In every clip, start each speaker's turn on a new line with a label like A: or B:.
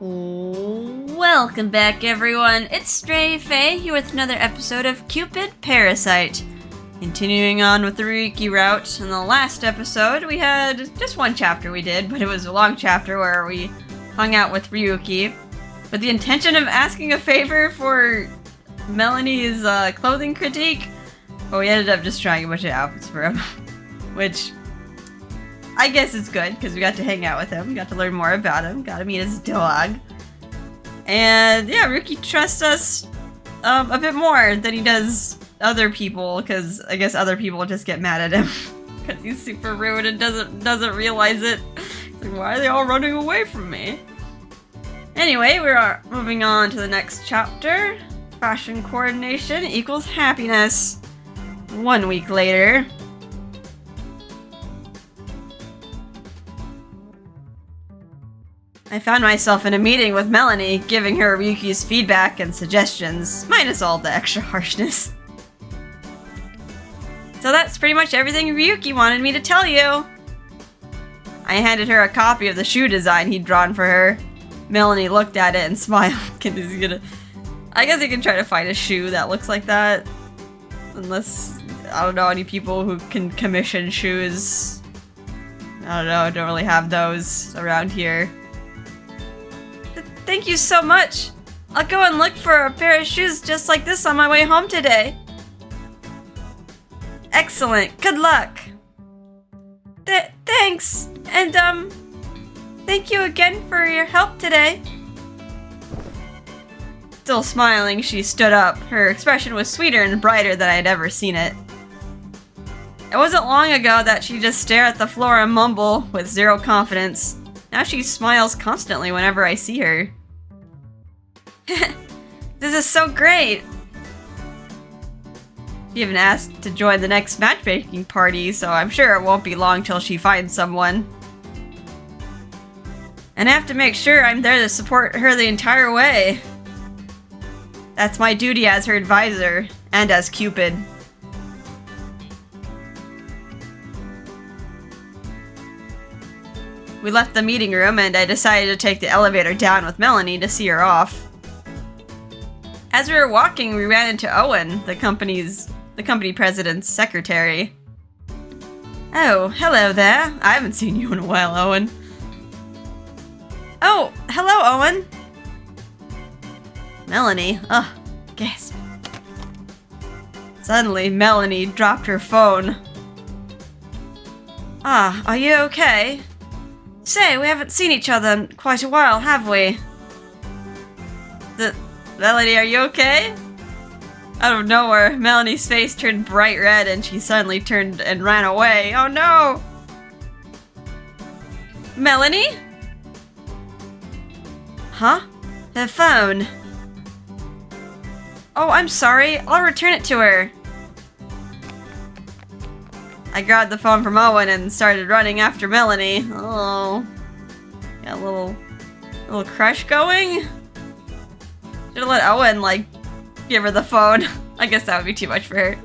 A: Welcome back, everyone. It's Stray Faye here with another episode of Cupid, Parasite. Continuing on with the Ryuki route. In the last episode, we had just one chapter we did, but it was a long chapter where we hung out with Ryuki with the intention of asking a favor for Melanie's clothing critique. But we ended up just trying a bunch of outfits for him, which I guess it's good, because we got to hang out with him, got to learn more about him, got to meet his dog. And yeah, Ryuki trusts us a bit more than he does other people, because I guess other people just get mad at him because he's super rude and doesn't realize it. It's like, why are they all running away from me? Anyway, we're moving on to the next chapter. Fashion coordination equals happiness. 1 week later. I found myself in a meeting with Melanie, giving her Ryuki's feedback and suggestions, minus all the extra harshness. So that's pretty much everything Ryuki wanted me to tell you. I handed her a copy of the shoe design he'd drawn for her. Melanie looked at it and smiled. I guess he can try to find a shoe that looks like that. Unless, I don't know, any people who can commission shoes. I don't know, I don't really have those around here. Thank you so much! I'll go and look for a pair of shoes just like this on my way home today. Excellent, good luck! Thanks! And, thank you again for your help today. Still smiling, she stood up. Her expression was sweeter and brighter than I had ever seen it. It wasn't long ago that she'd just stare at the floor and mumble with zero confidence. Now she smiles constantly whenever I see her. This is so great! She even asked to join the next matchmaking party, so I'm sure it won't be long till she finds someone. And I have to make sure I'm there to support her the entire way. That's my duty as her advisor, and as Cupid. We left the meeting room and I decided to take the elevator down with Melanie to see her off. As we were walking, we ran into Owen, the company president's secretary. Oh, hello there. I haven't seen you in a while, Owen. Oh, hello, Owen. Melanie, gasp. Suddenly, Melanie dropped her phone. Ah, are you okay? Say, we haven't seen each other in quite a while, have we? Melanie, are you okay? Out of nowhere, Melanie's face turned bright red and she suddenly turned and ran away. Oh no! Melanie? Huh? The phone. Oh, I'm sorry. I'll return it to her. I grabbed the phone from Owen and started running after Melanie. Oh. Got a little crush going? Should've let Owen, give her the phone. I guess that would be too much for her.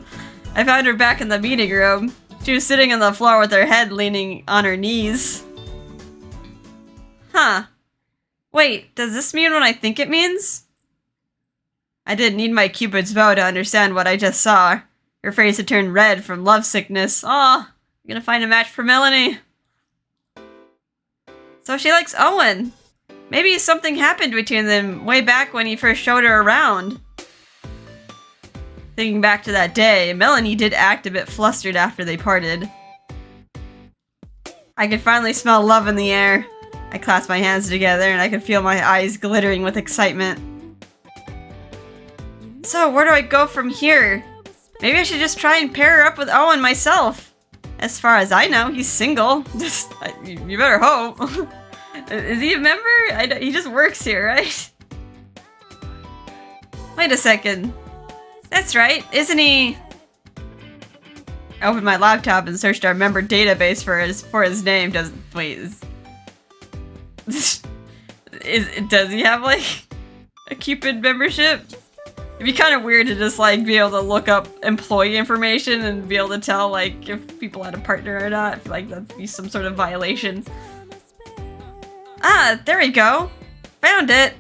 A: I found her back in the meeting room. She was sitting on the floor with her head leaning on her knees. Huh. Wait, does this mean what I think it means? I didn't need my Cupid's bow to understand what I just saw. Her face had turned red from lovesickness. Aw, you're gonna find a match for Melanie. So she likes Owen. Maybe something happened between them way back when he first showed her around. Thinking back to that day, Melanie did act a bit flustered after they parted. I could finally smell love in the air. I clasped my hands together and I could feel my eyes glittering with excitement. So, where do I go from here? Maybe I should just try and pair her up with Owen myself. As far as I know, he's single. You better hope. Is he a member? He just works here, right? Wait a second. That's right, isn't he? I opened my laptop and searched our member database for his name. Does he have a Cupid membership? It'd be kind of weird to just be able to look up employee information and be able to tell if people had a partner or not. I feel like that'd be some sort of violation. Ah, there we go. Found it!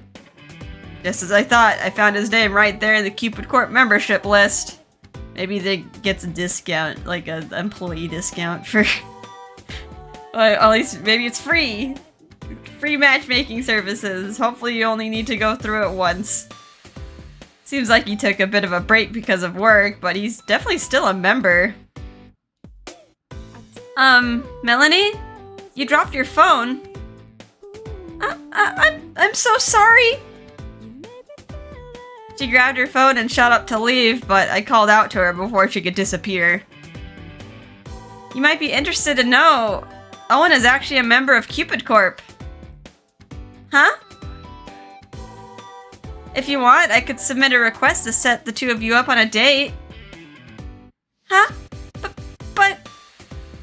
A: Just as I thought, I found his name right there in the Cupid Corp membership list. Maybe they gets a discount, like an employee discount for... well, at least maybe it's free. Free matchmaking services. Hopefully you only need to go through it once. Seems like he took a bit of a break because of work, but he's definitely still a member. Melanie? You dropped your phone. I'm so sorry. She grabbed her phone and shot up to leave, but I called out to her before she could disappear. You might be interested to know, Owen is actually a member of Cupid Corp. Huh? If you want, I could submit a request to set the two of you up on a date. Huh? But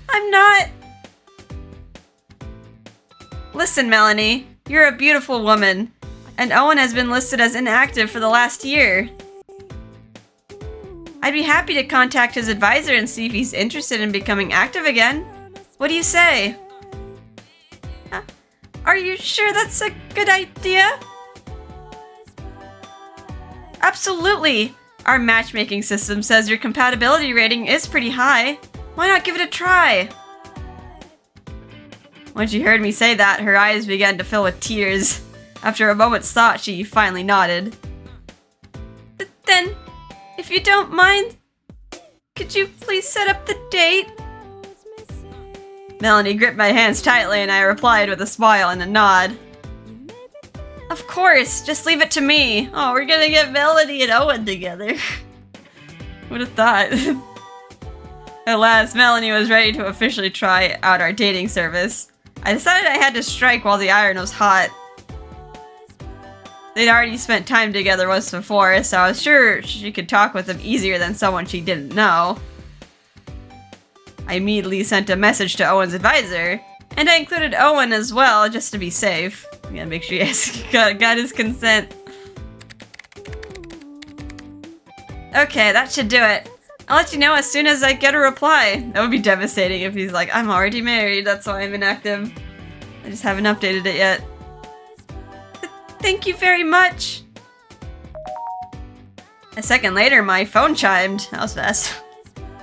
A: I'm not... Listen, Melanie, you're a beautiful woman, and Owen has been listed as inactive for the last year. I'd be happy to contact his advisor and see if he's interested in becoming active again. What do you say? Are you sure that's a good idea? Absolutely! Our matchmaking system says your compatibility rating is pretty high. Why not give it a try? When she heard me say that, her eyes began to fill with tears. After a moment's thought, she finally nodded. Then, if you don't mind, could you please set up the date? Melanie gripped my hands tightly and I replied with a smile and a nod. Of course, just leave it to me. Oh, we're gonna get Melanie and Owen together. Would have thought. At last, Melanie was ready to officially try out our dating service. I decided I had to strike while the iron was hot. They'd already spent time together once before, so I was sure she could talk with him easier than someone she didn't know. I immediately sent a message to Owen's advisor, and I included Owen as well, just to be safe. I gotta make sure he got his consent. Okay, that should do it. I'll let you know as soon as I get a reply. That would be devastating if he's like, I'm already married, that's why I'm inactive. I just haven't updated it yet. Thank you very much. A second later, my phone chimed. That was fast.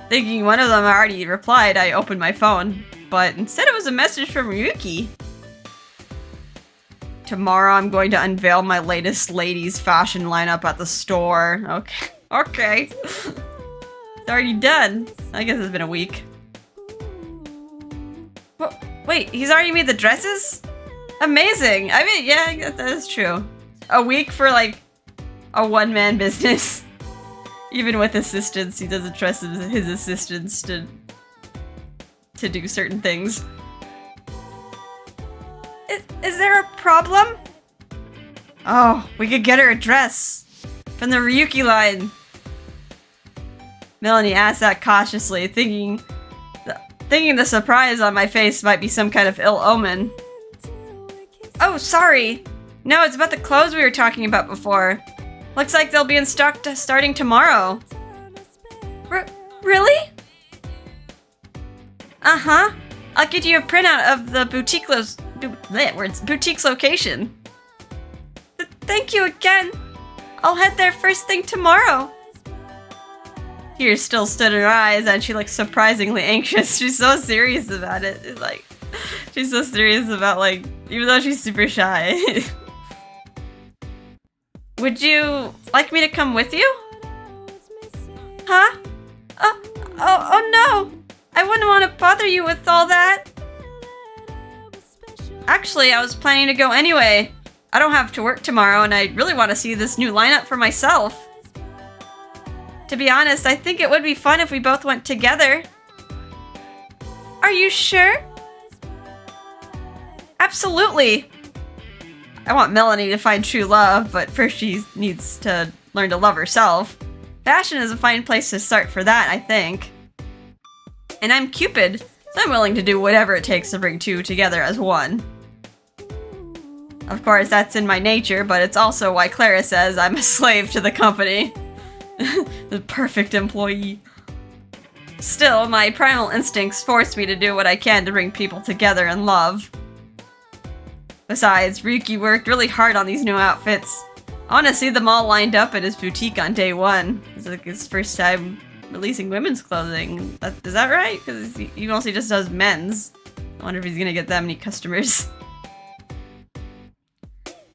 A: Thinking one of them already replied, I opened my phone. But instead it was a message from Ryuki. Tomorrow I'm going to unveil my latest ladies fashion lineup at the store. Okay. Okay. It's already done. I guess it's been a week. Wait, he's already made the dresses? Amazing! I mean, yeah, that is true. A week for, like, a one-man business. Even with assistants, he doesn't trust his assistants to do certain things. Is there a problem? Oh, we could get her a dress. From the Ryuki line. Melanie asked that cautiously, thinking the surprise on my face might be some kind of ill omen. Oh, sorry. No, it's about the clothes we were talking about before. Looks like they'll be in stock starting tomorrow. Really? Uh-huh. I'll get you a printout of the boutique's location. Thank you again. I'll head there first thing tomorrow. Tears still stood in her eyes and she looked surprisingly anxious. She's so serious about it. It's like, she's so serious about, like, even though she's super shy. Would you like me to come with you? Huh? Oh no! I wouldn't want to bother you with all that. Actually, I was planning to go anyway. I don't have to work tomorrow and I really want to see this new lineup for myself. To be honest, I think it would be fun if we both went together. Are you sure? Absolutely! I want Melanie to find true love, but first she needs to learn to love herself. Fashion is a fine place to start for that, I think. And I'm Cupid, so I'm willing to do whatever it takes to bring two together as one. Of course, that's in my nature, but it's also why Clara says I'm a slave to the company. The perfect employee. Still, my primal instincts force me to do what I can to bring people together in love. Besides, Ryuki worked really hard on these new outfits. I want to see them all lined up at his boutique on day one. It's like his first time releasing women's clothing. Is that right? Because he mostly just does men's. I wonder if he's gonna get that many customers.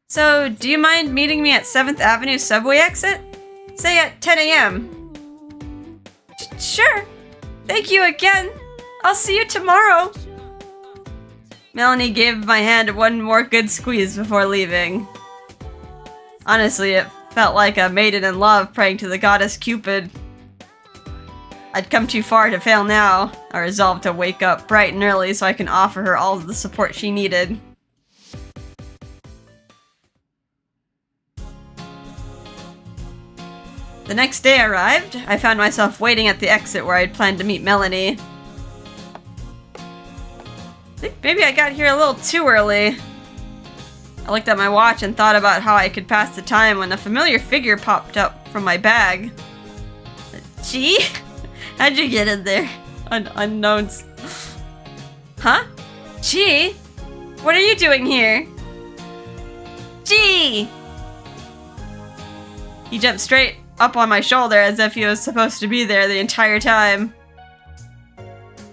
A: So, do you mind meeting me at 7th Avenue subway exit? Say at 10 a.m. Sure. Thank you again. I'll see you tomorrow. Melanie gave my hand one more good squeeze before leaving. Honestly, it felt like a maiden in love praying to the goddess Cupid. I'd come too far to fail now. I resolved to wake up bright and early so I can offer her all the support she needed. The next day arrived. I found myself waiting at the exit where I'd planned to meet Melanie. I think maybe I got here a little too early. I looked at my watch and thought about how I could pass the time when a familiar figure popped up from my bag. Gee? How'd you get in there? Unknowns. Huh? Gee? What are you doing here? Gee! He jumped straight up on my shoulder as if he was supposed to be there the entire time.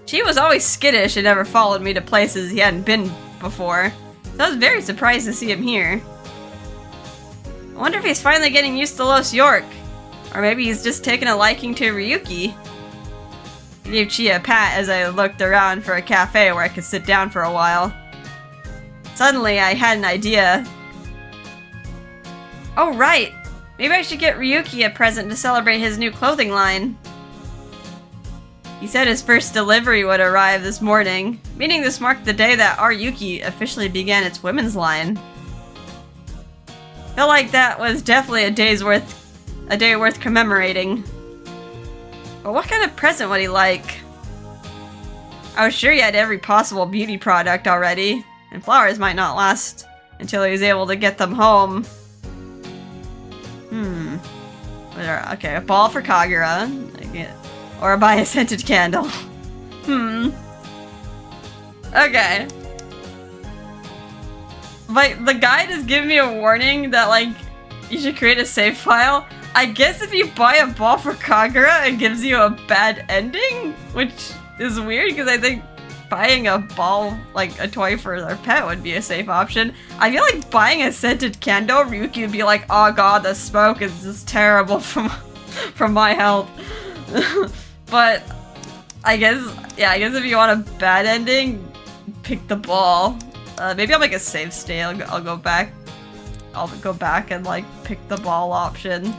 A: She was always skittish and never followed me to places he hadn't been before, so I was very surprised to see him here. I wonder if he's finally getting used to Los York, or maybe he's just taken a liking to Ryuki. I gave Chia a pat as I looked around for a cafe where I could sit down for a while. Suddenly, I had an idea. Oh right! Maybe I should get Ryuki a present to celebrate his new clothing line. He said his first delivery would arrive this morning, meaning this marked the day that our Yuki officially began its women's line. Felt like that was definitely a day worth commemorating. But what kind of present would he like? I was sure he had every possible beauty product already, and flowers might not last until he was able to get them home. Okay, a ball for Kagura. Or buy a scented candle. Okay. Like, the guide is giving me a warning that, like, you should create a save file. I guess if you buy a ball for Kagura, it gives you a bad ending? Which is weird, because I think buying a ball, like a toy for their pet, would be a safe option. I feel like buying a scented candle, Ryuki would be like, oh god, the smoke is just terrible from my health. But I guess if you want a bad ending, pick the ball. Maybe I'll make a save state. I'll go back. I'll go back and like pick the ball option.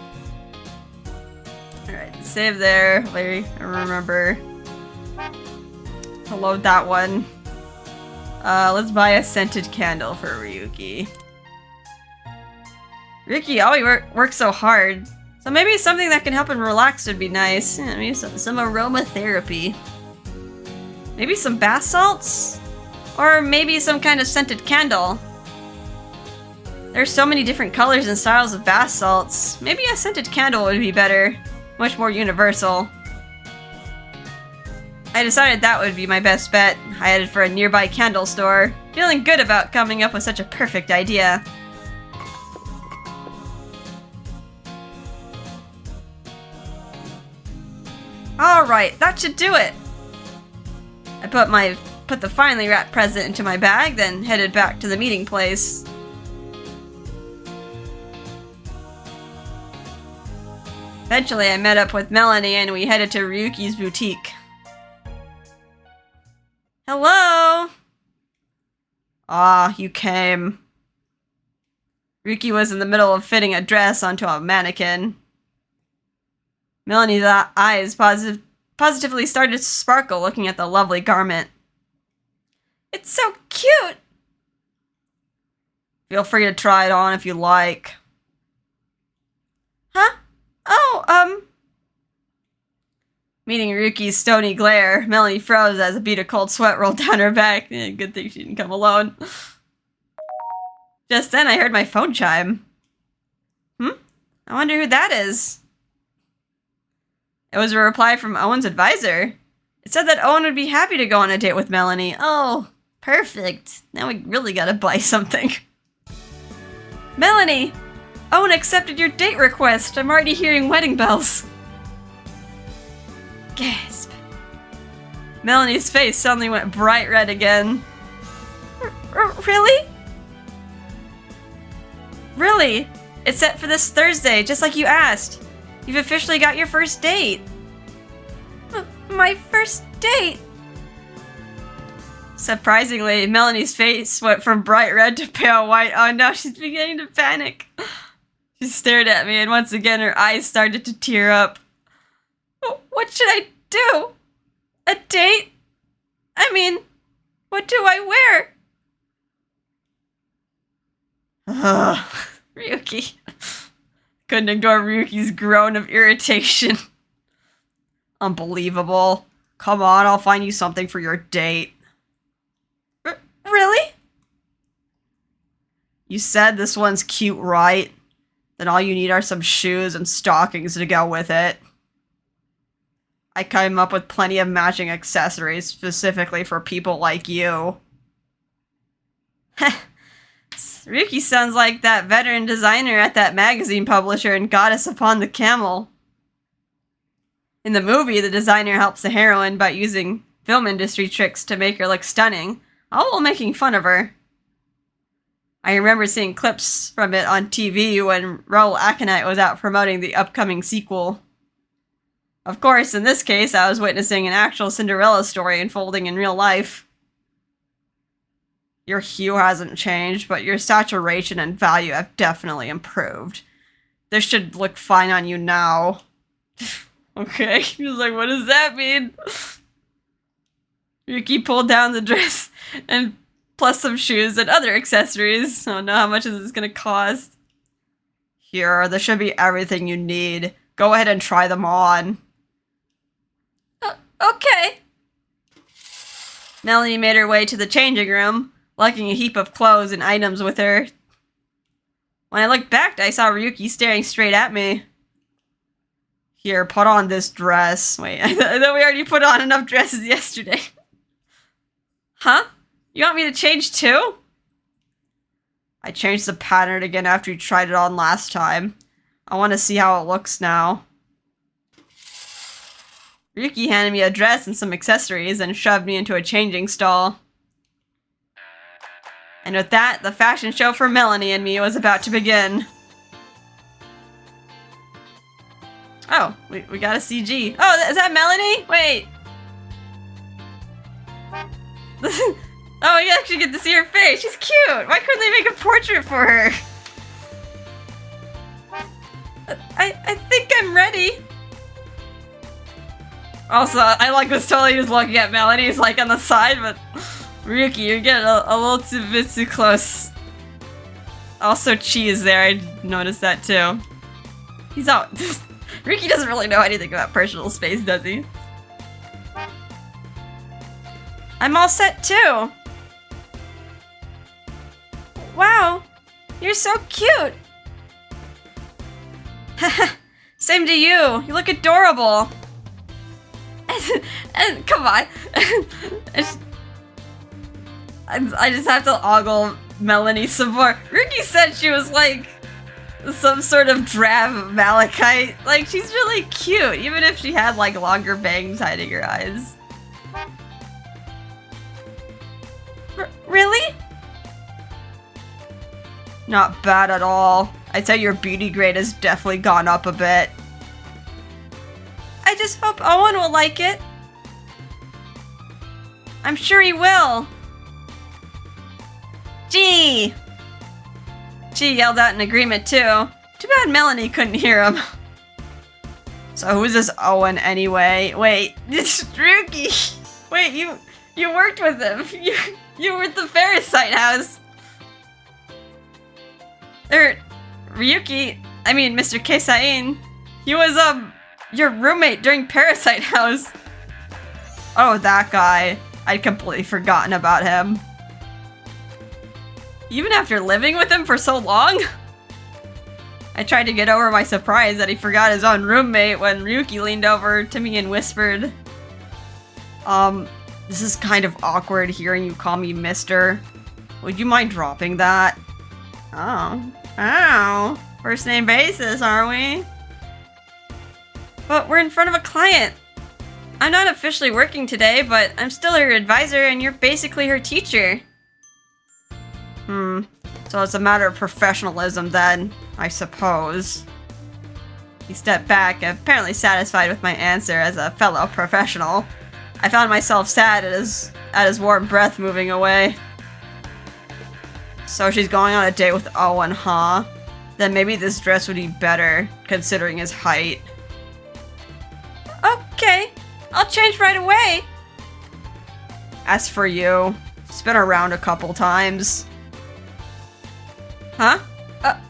A: Alright, save there. Larry, I remember to load that one. Let's buy a scented candle for Ryuki. Ryuki always works so hard. So maybe something that can help him relax would be nice. Yeah, maybe some aromatherapy. Maybe some bath salts? Or maybe some kind of scented candle. There's so many different colors and styles of bath salts. Maybe a scented candle would be better. Much more universal. I decided that would be my best bet. I headed for a nearby candle store, feeling good about coming up with such a perfect idea. Alright, that should do it! I put the finely wrapped present into my bag, then headed back to the meeting place. Eventually, I met up with Melanie and we headed to Ryuki's boutique. Hello! Ah, you came. Ryuki was in the middle of fitting a dress onto a mannequin. Melanie's eyes positively started to sparkle looking at the lovely garment. It's so cute! Feel free to try it on if you like. Huh? Oh, Meeting Ryuki's stony glare, Melanie froze as a bead of cold sweat rolled down her back. Good thing she didn't come alone. Just then I heard my phone chime. I wonder who that is. It was a reply from Owen's advisor. It said that Owen would be happy to go on a date with Melanie. Oh, Perfect. Now we really gotta buy something. Melanie! Owen accepted your date request. I'm already hearing wedding bells. Gasp. Melanie's face suddenly went bright red again. Really? Really? It's set for this Thursday, just like you asked. You've officially got your first date. My first date? Surprisingly, Melanie's face went from bright red to pale white. Oh no, she's beginning to panic. She stared at me, and once again her eyes started to tear up. What should I do? A date? I mean, what do I wear? Ryuki. Couldn't ignore Ryuki's groan of irritation. Unbelievable. Come on, I'll find you something for your date. Really? You said this one's cute, right? Then all you need are some shoes and stockings to go with it. I came up with plenty of matching accessories specifically for people like you. Ryuki sounds like that veteran designer at that magazine publisher in Goddess Upon the Camel. In the movie, the designer helps the heroine by using film industry tricks to make her look stunning, all while making fun of her. I remember seeing clips from it on TV when Raoul Aconite was out promoting the upcoming sequel. Of course, in this case, I was witnessing an actual Cinderella story unfolding in real life. Your hue hasn't changed, but your saturation and value have definitely improved. This should look fine on you now. Okay, he was like, what does that mean? Ryuki pulled down the dress and plus some shoes and other accessories. I don't know how much is this gonna cost. Here, this should be everything you need. Go ahead and try them on. Okay. Melanie made her way to the changing room, lugging a heap of clothes and items with her. When I looked back, I saw Ryuki staring straight at me. Here, put on this dress. Wait, I thought we already put on enough dresses yesterday. Huh? You want me to change too? I changed the pattern again after you tried it on last time. I want to see how it looks now. Ryuki handed me a dress and some accessories and shoved me into a changing stall. And with that, the fashion show for Melanie and me was about to begin. Oh, we got a CG. Oh, is that Melanie? Wait. Oh, you actually get to see her face. She's cute. Why couldn't they make a portrait for her? I think I'm ready. Also, I like this totally just looking at Melanie. He's like on the side, but Ryuki, you're getting a little bit too close. Also, Chi is there. I noticed that too. He's out. Ryuki doesn't really know anything about personal space, does he? I'm all set too. Wow, you're so cute. Same to you. You look adorable. And come on. I just have to ogle Melanie some more. Ryuki said she was like some sort of drab malachite. Like, she's really cute, even if she had like longer bangs hiding her eyes. Really? Not bad at all. I'd say your beauty grade has definitely gone up a bit. I just hope Owen will like it. I'm sure he will. Gee! She yelled out in agreement too. Too bad Melanie couldn't hear him. So who's this Owen anyway? Wait, it's Ryuki. Wait, you worked with him. You were at the Parasite house. Ryuki, I mean Mr. Kesain. He was your roommate during Parasite house. Oh, that guy. I'd completely forgotten about him. Even after living with him for so long? I tried to get over my surprise that he forgot his own roommate when Ryuki leaned over to me and whispered, This is kind of awkward hearing you call me mister. Would you mind dropping that? Oh. First name basis, are we? But we're in front of a client. I'm not officially working today, but I'm still her advisor and you're basically her teacher. So it's a matter of professionalism then, I suppose. He stepped back, apparently satisfied with my answer as a fellow professional. I found myself sad at his warm breath moving away. So she's going on a date with Owen, huh? Then maybe this dress would be better, considering his height. Okay, I'll change right away. As for you, it's been around a couple times. Huh?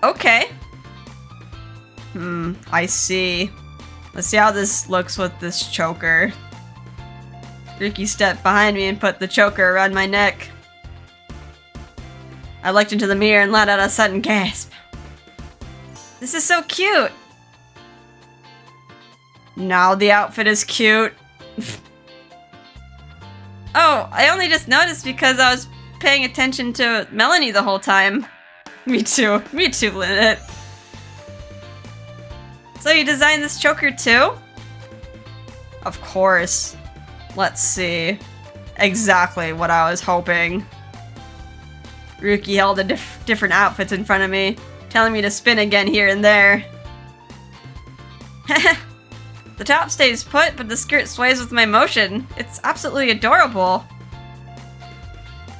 A: Okay. I see. Let's see how this looks with this choker. Ryuki stepped behind me and put the choker around my neck. I looked into the mirror and let out a sudden gasp. This is so cute! Now the outfit is cute. Oh, I only just noticed because I was paying attention to Melanie the whole time. Me too, Lynette. So you designed this choker too? Of course. Let's see. Exactly what I was hoping. Ryuki held different outfits in front of me, telling me to spin again here and there. The top stays put, but the skirt sways with my motion. It's absolutely adorable.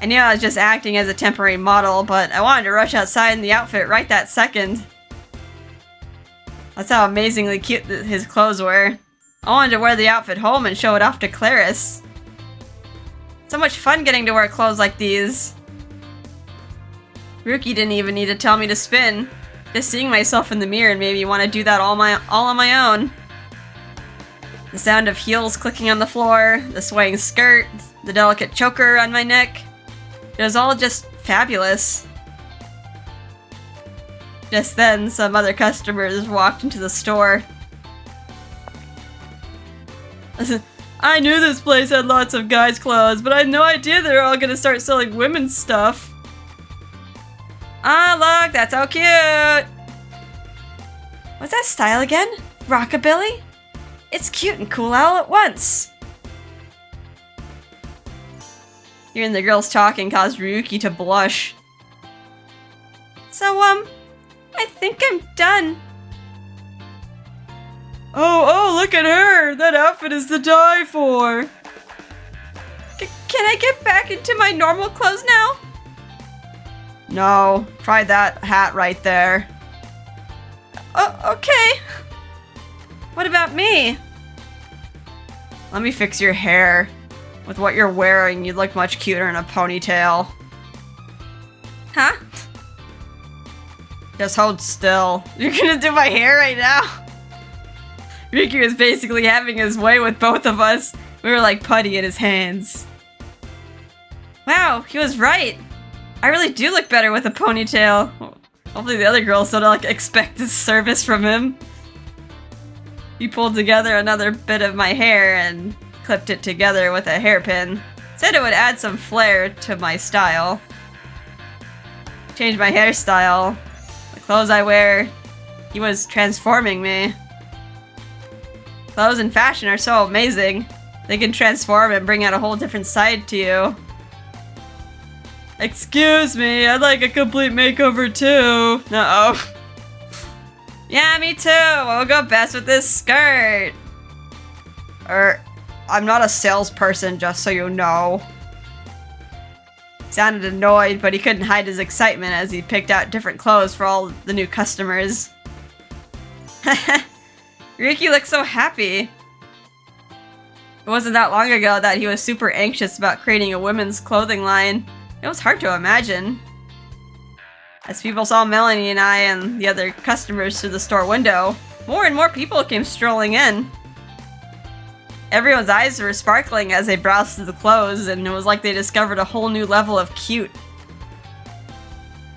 A: I knew I was just acting as a temporary model, but I wanted to rush outside in the outfit right that second. That's how amazingly cute his clothes were. I wanted to wear the outfit home and show it off to Clarice. So much fun getting to wear clothes like these. Ryuki didn't even need to tell me to spin. Just seeing myself in the mirror made me want to do that all on my own. The sound of heels clicking on the floor, the swaying skirt, the delicate choker on my neck. It was all just fabulous. Just then, some other customers walked into the store. I knew this place had lots of guys' clothes, but I had no idea they were all gonna start selling women's stuff. Ah, look, that's so cute! What's that style again? Rockabilly? It's cute and cool all at once! Hearing the girls talking caused Ryuki to blush. So, I think I'm done. Oh, look at her! That outfit is to die for! Can I get back into my normal clothes now? No, try that hat right there. Oh, okay. What about me? Let me fix your hair. With what you're wearing, you'd look much cuter in a ponytail. Huh? Just hold still. You're gonna do my hair right now? Ryuki was basically having his way with both of us. We were like putty in his hands. Wow, he was right. I really do look better with a ponytail. Hopefully the other girls don't expect this service from him. He pulled together another bit of my hair and clipped it together with a hairpin. Said it would add some flair to my style. Changed my hairstyle. The clothes I wear. He was transforming me. Clothes and fashion are so amazing. They can transform and bring out a whole different side to you. Excuse me, I'd like a complete makeover too. Uh-oh. Yeah, me too. What would go best with this skirt? I'm not a salesperson, just so you know. He sounded annoyed, but he couldn't hide his excitement as he picked out different clothes for all the new customers. Ryuki looked so happy. It wasn't that long ago that he was super anxious about creating a women's clothing line. It was hard to imagine. As people saw Melanie and I and the other customers through the store window, more and more people came strolling in. Everyone's eyes were sparkling as they browsed through the clothes, and it was like they discovered a whole new level of cute.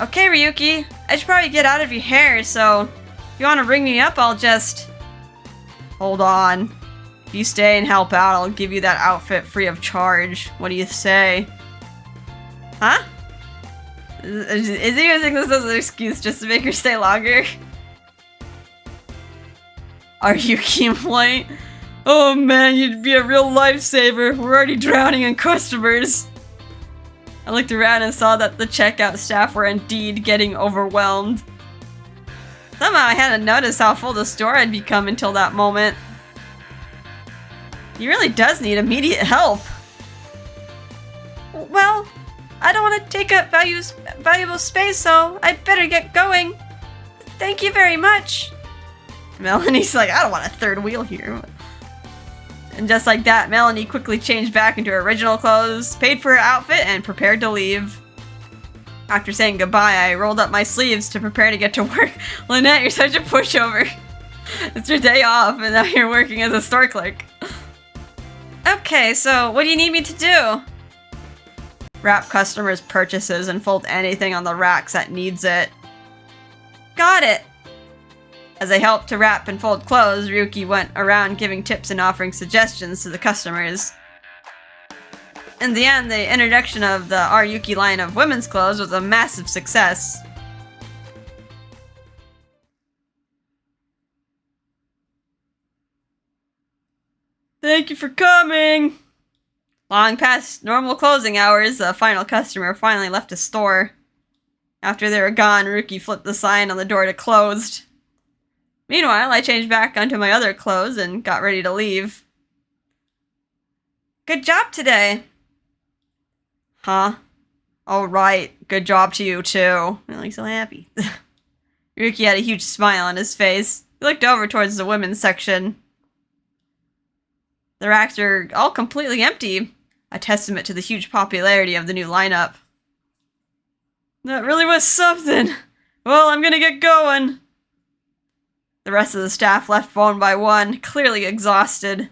A: Okay, Ryuki, I should probably get out of your hair, so if you want to ring me up, I'll just... Hold on. If you stay and help out, I'll give you that outfit free of charge. What do you say? Huh? Is he using this as an excuse just to make her stay longer? Are you Ryuki employee? Oh man, you'd be a real lifesaver. We're already drowning in customers. I looked around and saw that the checkout staff were indeed getting overwhelmed. Somehow I hadn't noticed how full the store had become until that moment. He really does need immediate help. Well, I don't want to take up valuable space, so I'd better get going. Thank you very much. Melanie's like, I don't want a third wheel here. And just like that, Melanie quickly changed back into her original clothes, paid for her outfit, and prepared to leave. After saying goodbye, I rolled up my sleeves to prepare to get to work. Lynette, you're such a pushover. It's your day off, and now you're working as a store clerk. Okay, so what do you need me to do? Wrap customers' purchases and fold anything on the racks that needs it. Got it! As I helped to wrap and fold clothes, Ryuki went around giving tips and offering suggestions to the customers. In the end, the introduction of the Ryuki line of women's clothes was a massive success. Thank you for coming! Long past normal closing hours, the final customer finally left the store. After they were gone, Ryuki flipped the sign on the door to closed. Meanwhile, I changed back onto my other clothes and got ready to leave. Good job today! Huh? Alright, good job to you too. I look so happy. Ryuki had a huge smile on his face. He looked over towards the women's section. The racks are all completely empty, a testament to the huge popularity of the new lineup. That really was something. Well, I'm gonna get going. The rest of the staff left one by one, clearly exhausted.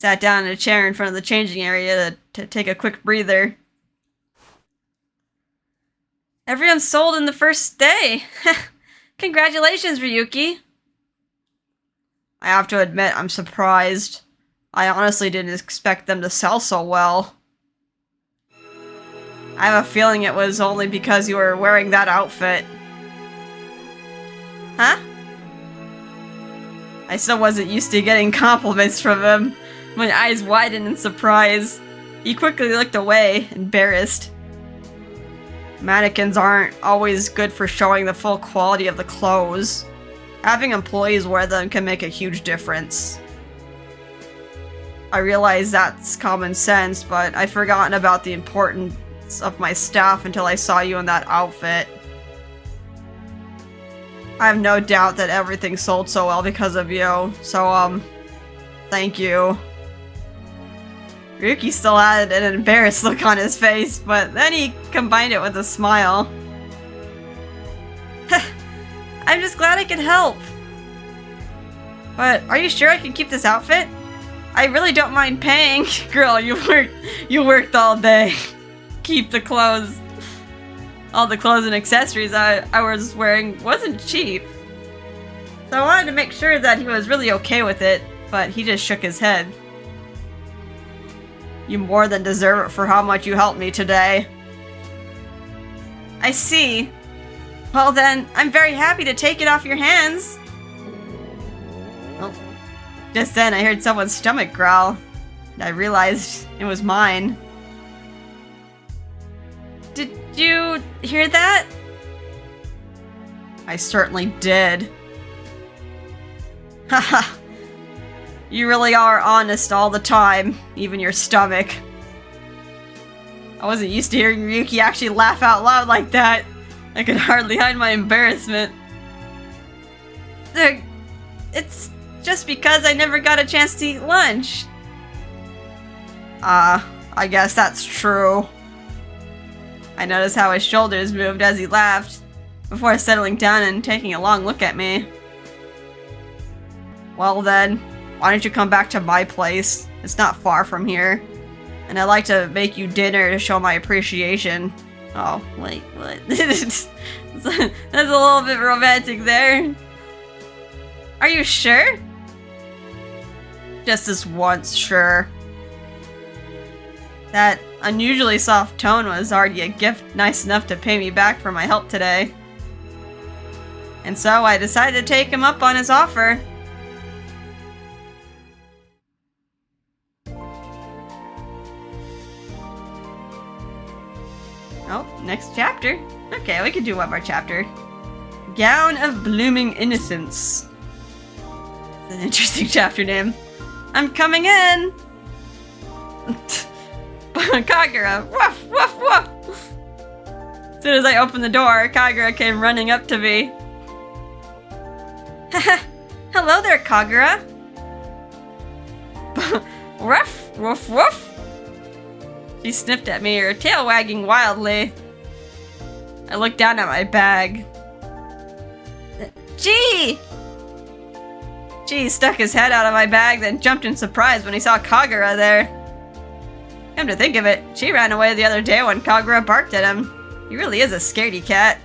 A: Sat down in a chair in front of the changing area to take a quick breather. Everyone's sold in the first day! Congratulations, Ryuki! I have to admit, I'm surprised. I honestly didn't expect them to sell so well. I have a feeling it was only because you were wearing that outfit. Huh? I still wasn't used to getting compliments from him. My eyes widened in surprise. He quickly looked away, embarrassed. Mannequins aren't always good for showing the full quality of the clothes. Having employees wear them can make a huge difference. I realize that's common sense, but I'd forgotten about the importance of my staff until I saw you in that outfit. I have no doubt that everything sold so well because of you, so, thank you. Ryuki still had an embarrassed look on his face, but then he combined it with a smile. I'm just glad I could help. But are you sure I can keep this outfit? I really don't mind paying. Girl, you worked all day. Keep the clothes. All the clothes and accessories I was wearing wasn't cheap. So I wanted to make sure that he was really okay with it, but he just shook his head. You more than deserve it for how much you helped me today. I see. Well then, I'm very happy to take it off your hands. Well, just then I heard someone's stomach growl, and I realized it was mine. Did you hear that? I certainly did. Haha. You really are honest all the time, even your stomach. I wasn't used to hearing Ryuki actually laugh out loud like that. I could hardly hide my embarrassment. It's just because I never got a chance to eat lunch. I guess that's true. I noticed how his shoulders moved as he laughed, before settling down and taking a long look at me. Well then, why don't you come back to my place? It's not far from here. And I'd like to make you dinner to show my appreciation. Oh, wait, what? That's a little bit romantic there. Are you sure? Just this once, sure. That unusually soft tone was already a gift nice enough to pay me back for my help today. And so I decided to take him up on his offer. Oh, next chapter. Okay, we could do one more chapter. Gown of Blooming Innocence. That's an interesting chapter name. I'm coming in! Kagura, woof, woof, woof! As soon as I opened the door, Kagura came running up to me. Hello there, Kagura! Woof, woof, woof! She sniffed at me, her tail wagging wildly. I looked down at my bag. Gee! Gee stuck his head out of my bag, then jumped in surprise when he saw Kagura there. Come to think of it, she ran away the other day when Kagura barked at him. He really is a scaredy cat.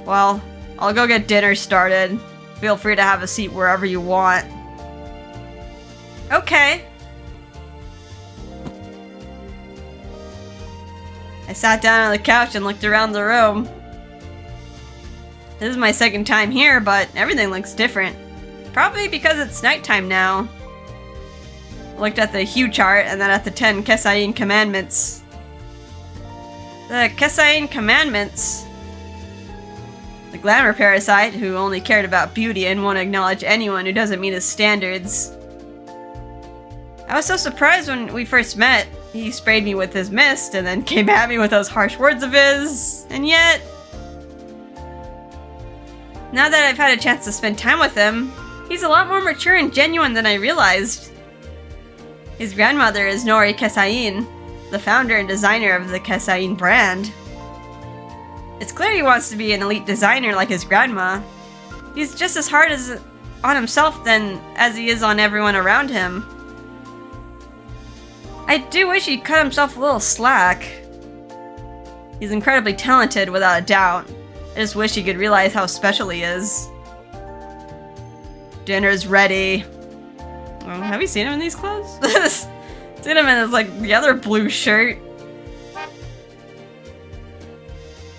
A: Well, I'll go get dinner started. Feel free to have a seat wherever you want. Okay. I sat down on the couch and looked around the room. This is my second time here, but everything looks different. Probably because it's nighttime now. I looked at the hue chart and then at the 10 Kesain commandments. The Kesain commandments. The glamour parasite, who only cared about beauty and won't acknowledge anyone who doesn't meet his standards. I was so surprised when we first met. He sprayed me with his mist and then came at me with those harsh words of his. And yet, now that I've had a chance to spend time with him, he's a lot more mature and genuine than I realized. His grandmother is Nori Kesain, the founder and designer of the Kesain brand. It's clear he wants to be an elite designer like his grandma. He's just as hard on himself as he is on everyone around him. I do wish he'd cut himself a little slack. He's incredibly talented, without a doubt. I just wish he could realize how special he is. Dinner's ready. Oh, have you seen him in these clothes? Seen him in his, like, the other blue shirt.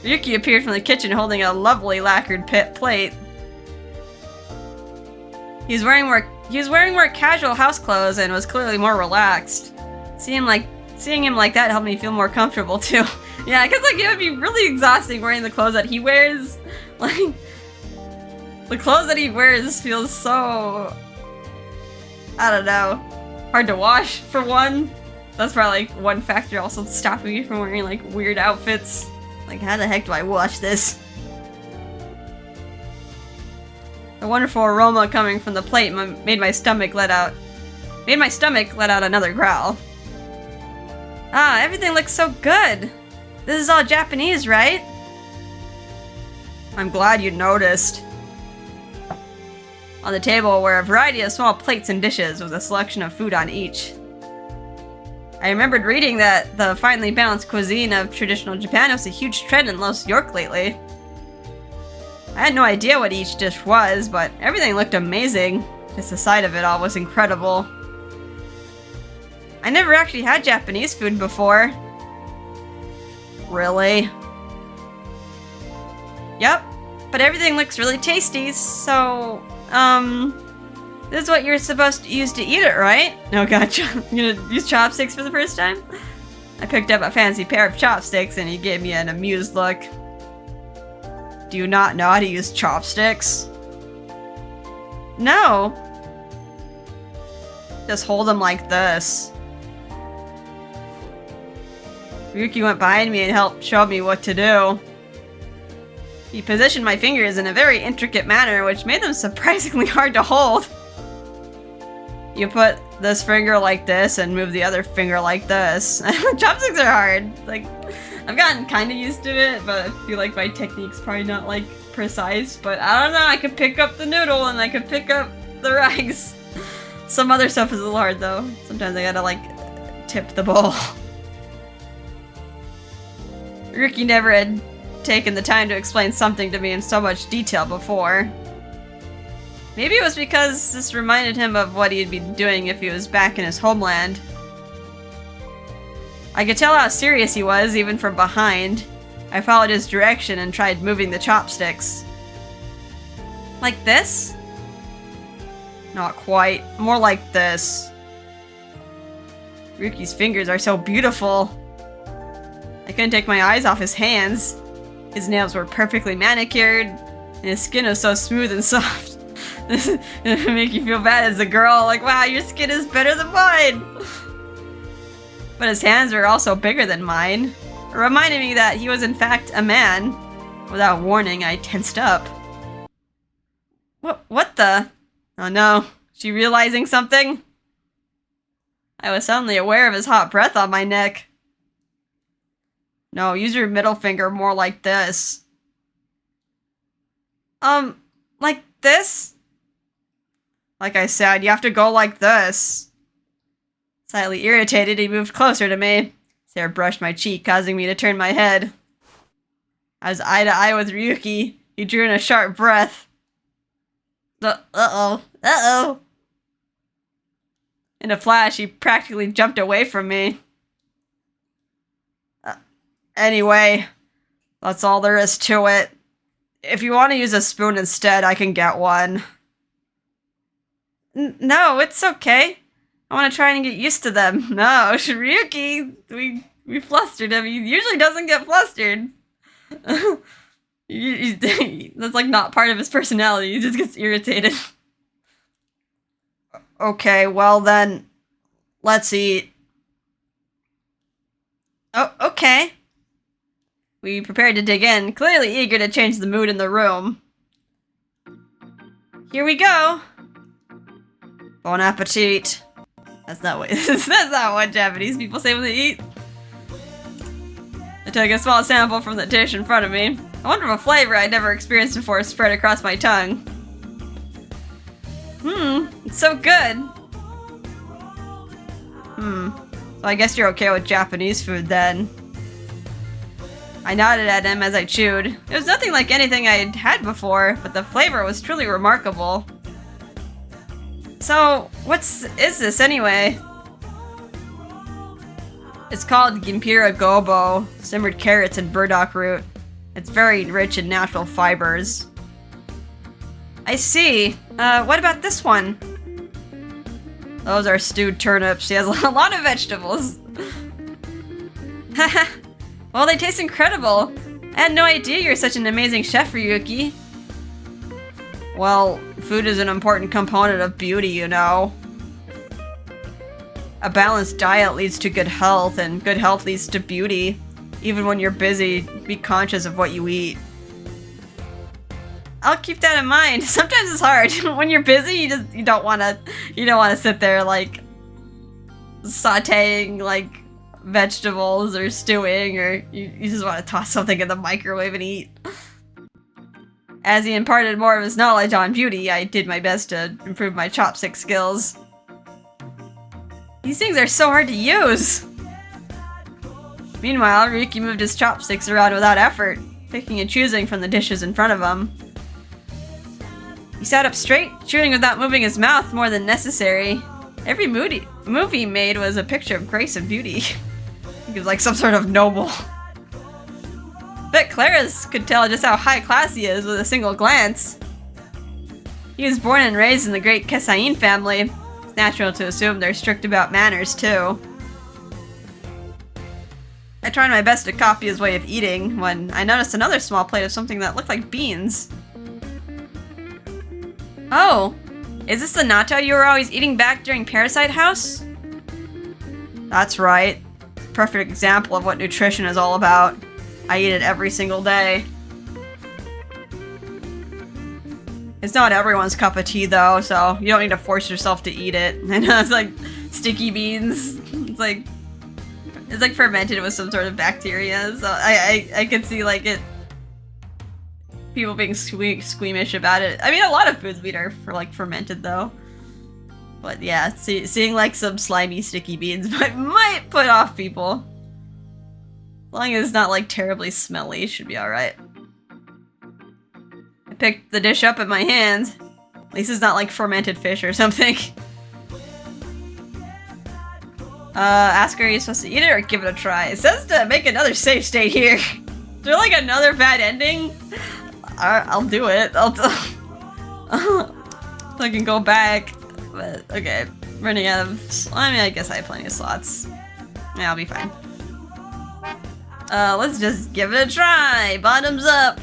A: Ryuki appeared from the kitchen holding a lovely lacquered plate. He was wearing more casual house clothes and was clearly more relaxed. Seeing him like that helped me feel more comfortable too. Yeah, because like it would be really exhausting wearing the clothes that he wears. Like the clothes that he wears feels so, I don't know, hard to wash for one. That's probably like one factor also stopping me from wearing like weird outfits. Like how the heck do I wash this? The wonderful aroma coming from the plate made my stomach let out another growl. Ah, everything looks so good. This is all Japanese, right? I'm glad you noticed. On the table were a variety of small plates and dishes with a selection of food on each. I remembered reading that the finely balanced cuisine of traditional Japan was a huge trend in Los York lately. I had no idea what each dish was, but everything looked amazing. Just the sight of it all was incredible. I never actually had Japanese food before. Really? Yep, but everything looks really tasty, so, this is what you're supposed to use to eat it, right? Oh god, you gonna use chopsticks for the first time? I picked up a fancy pair of chopsticks and he gave me an amused look. Do you not know how to use chopsticks? No. Just hold them like this. Ryuki went behind me and helped show me what to do. He positioned my fingers in a very intricate manner, which made them surprisingly hard to hold. You put this finger like this and move the other finger like this. Chopsticks are hard. Like, I've gotten kind of used to it, but I feel like my technique's probably not, like, precise. But I don't know, I could pick up the noodle and I could pick up the rice. Some other stuff is a little hard, though. Sometimes I gotta, like, tip the bowl. Ryuki never had taken the time to explain something to me in so much detail before. Maybe it was because this reminded him of what he'd be doing if he was back in his homeland. I could tell how serious he was, even from behind. I followed his direction and tried moving the chopsticks. Like this? Not quite. More like this. Ryuki's fingers are so beautiful. I couldn't take my eyes off his hands. His nails were perfectly manicured, and his skin was so smooth and soft. This would make you feel bad as a girl, like, wow, your skin is better than mine! But his hands were also bigger than mine, reminding me that he was in fact a man. Without warning, I tensed up. What the? Oh no, is she realizing something? I was suddenly aware of his hot breath on my neck. No, use your middle finger more like this. Like this? Like I said, you have to go like this. Slightly irritated, he moved closer to me. His hair brushed my cheek, causing me to turn my head. I was eye to eye with Ryuki. He drew in a sharp breath. Uh-oh. In a flash, he practically jumped away from me. Anyway, that's all there is to it. If you want to use a spoon instead, I can get one. No, it's okay. I want to try and get used to them. No, Ryuki, we flustered him. He usually doesn't get flustered. That's like not part of his personality. He just gets irritated. Okay, well then, let's eat. Oh, okay. We prepared to dig in, clearly eager to change the mood in the room. Here we go. Bon appetit. That's not what Japanese people say when they eat. I took a small sample from the dish in front of me. A wonderful flavor I'd never experienced before spread across my tongue. It's so good. So I guess you're okay with Japanese food then. I nodded at him as I chewed. It was nothing like anything I'd had before, but the flavor was truly remarkable. So, is this anyway? It's called Gimpira Gobo, simmered carrots and burdock root. It's very rich in natural fibers. I see. What about this one? Those are stewed turnips. He has a lot of vegetables. Haha. Well, they taste incredible. I had no idea you're such an amazing chef, Ryuki. Well, food is an important component of beauty, you know. A balanced diet leads to good health, and good health leads to beauty. Even when you're busy, be conscious of what you eat. I'll keep that in mind. Sometimes it's hard. When you're busy, you don't want to sit there like sautéing like vegetables or stewing, or you just want to toss something in the microwave and eat. As he imparted more of his knowledge on beauty, I did my best to improve my chopstick skills. These things are so hard to use! Meanwhile, Ryuki moved his chopsticks around without effort, picking and choosing from the dishes in front of him. He sat up straight, chewing without moving his mouth more than necessary. Every movie he made was a picture of grace and beauty. He was like some sort of noble. Bet Claris could tell just how high class he is with a single glance. He was born and raised in the great Kesain family. It's natural to assume they're strict about manners, too. I tried my best to copy his way of eating when I noticed another small plate of something that looked like beans. Oh, is this the natto you were always eating back during Parasite House? That's right. Perfect example of what nutrition is all about. I eat it every single day. It's not everyone's cup of tea though, so you don't need to force yourself to eat it. I know it's like sticky beans. It's like fermented with some sort of bacteria, so I could see like it. People being squeamish about it. I mean, a lot of foods we eat are fermented though. But yeah, seeing like some slimy sticky beans might put off people. As long as it's not like terribly smelly, should be alright. I picked the dish up in my hand. least it's not like fermented fish or something. Ask her are you supposed to eat it or give it a try. It says to make another save state here. Is there like another bad ending? I'll do it. I can go back. But, okay. Running out of... I mean, I guess I have plenty of slots. Yeah, I'll be fine. Let's just give it a try. Bottoms up.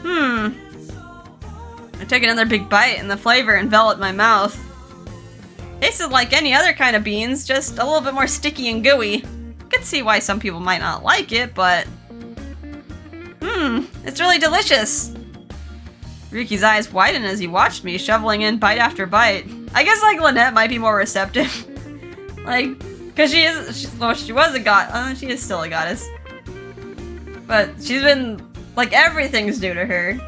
A: I took another big bite and the flavor enveloped my mouth. Tasted like any other kind of beans, just a little bit more sticky and gooey. I could see why some people might not like it, but... it's really delicious. Ryuki's eyes widened as he watched me, shoveling in bite after bite. I guess, like, Lynette might be more receptive. Like, because she was a god. She is still a goddess. But she's been, like, everything's new to her.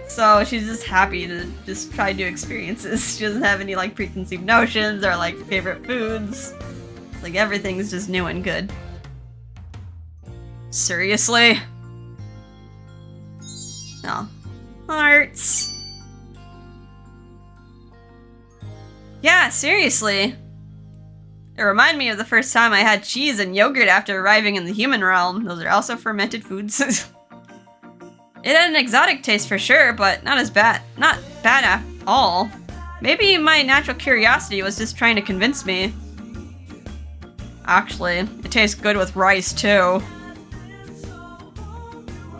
A: So she's just happy to just try new experiences. She doesn't have any, like, preconceived notions or, like, favorite foods. Like, everything's just new and good. Seriously? No. Hearts. Yeah, seriously. It reminded me of the first time I had cheese and yogurt after arriving in the human realm. Those are also fermented foods. It had an exotic taste for sure, but not as bad. Not bad at all. Maybe my natural curiosity was just trying to convince me. Actually, it tastes good with rice too.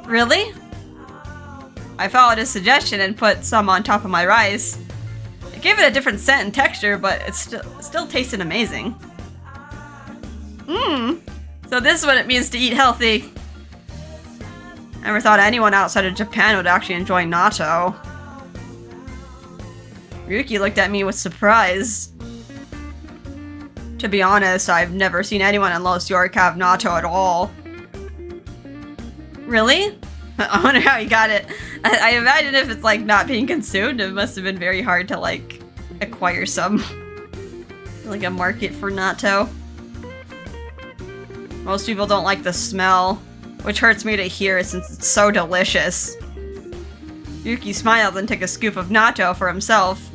A: Really? I followed his suggestion and put some on top of my rice. It gave it a different scent and texture, but it still tasted amazing. So this is what it means to eat healthy. I never thought anyone outside of Japan would actually enjoy natto. Ryuki looked at me with surprise. To be honest, I've never seen anyone in Los York have natto at all. Really? I wonder how he got it. I imagine if it's like not being consumed, it must have been very hard to like acquire some. Like a market for natto. Most people don't like the smell, which hurts me to hear since it's so delicious. Ryuki smiled and took a scoop of natto for himself.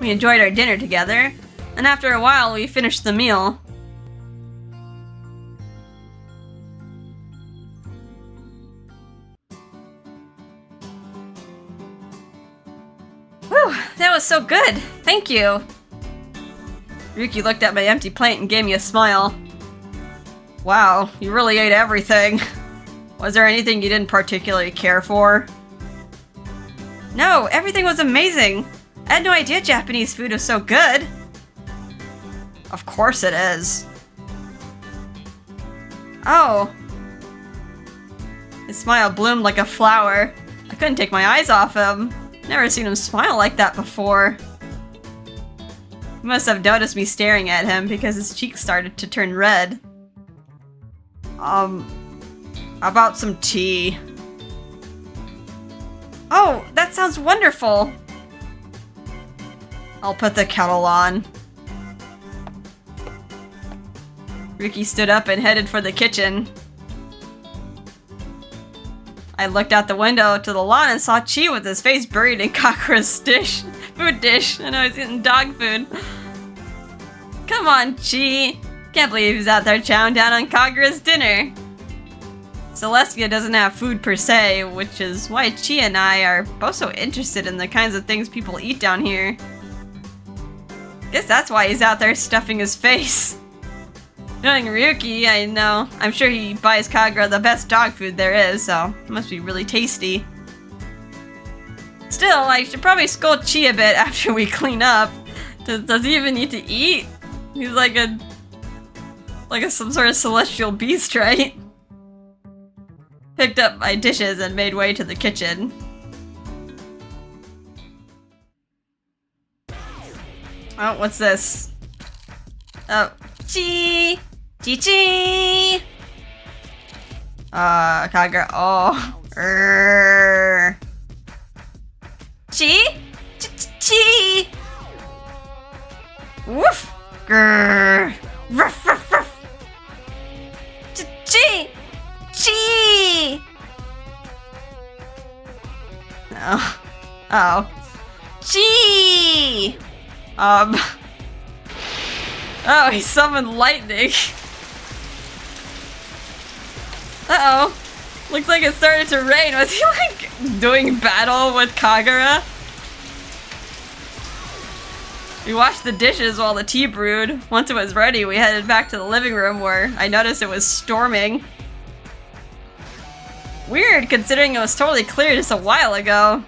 A: We enjoyed our dinner together, and after a while we finished the meal. Whew, that was so good! Thank you! Ryuki looked at my empty plate and gave me a smile. Wow, you really ate everything. Was there anything you didn't particularly care for? No, everything was amazing! I had no idea Japanese food was so good! Of course it is. Oh. His smile bloomed like a flower. I couldn't take my eyes off him. Never seen him smile like that before. He must have noticed me staring at him because his cheeks started to turn red. How about some tea? Oh, that sounds wonderful! I'll put the kettle on. Ryuki stood up and headed for the kitchen. I looked out the window to the lawn and saw Chi with his face buried in Kakura's food dish. I know he's eating dog food. Come on, Chi. Can't believe he's out there chowing down on Kagura's dinner. Celestia doesn't have food per se, which is why Chi and I are both so interested in the kinds of things people eat down here. Guess that's why he's out there stuffing his face. Knowing Ryuki, I know. I'm sure he buys Kagura the best dog food there is, so it must be really tasty. Still, I should probably scold Chi a bit after we clean up. Does he even need to eat? He's like some sort of celestial beast, right? Picked up my dishes and made way to the kitchen. Oh, what's this? Oh, Chi! Chi! Kagura. Oh. Chi? Chi! Woof! Grrr! Ruff, ruff, ruff! Chi! Chi! Oh. Oh. Gee! Oh, he summoned lightning. Uh-oh. Looks like it started to rain. Was he, like, doing battle with Kagura? We washed the dishes while the tea brewed. Once it was ready, we headed back to the living room where I noticed it was storming. Weird, considering it was totally clear just a while ago.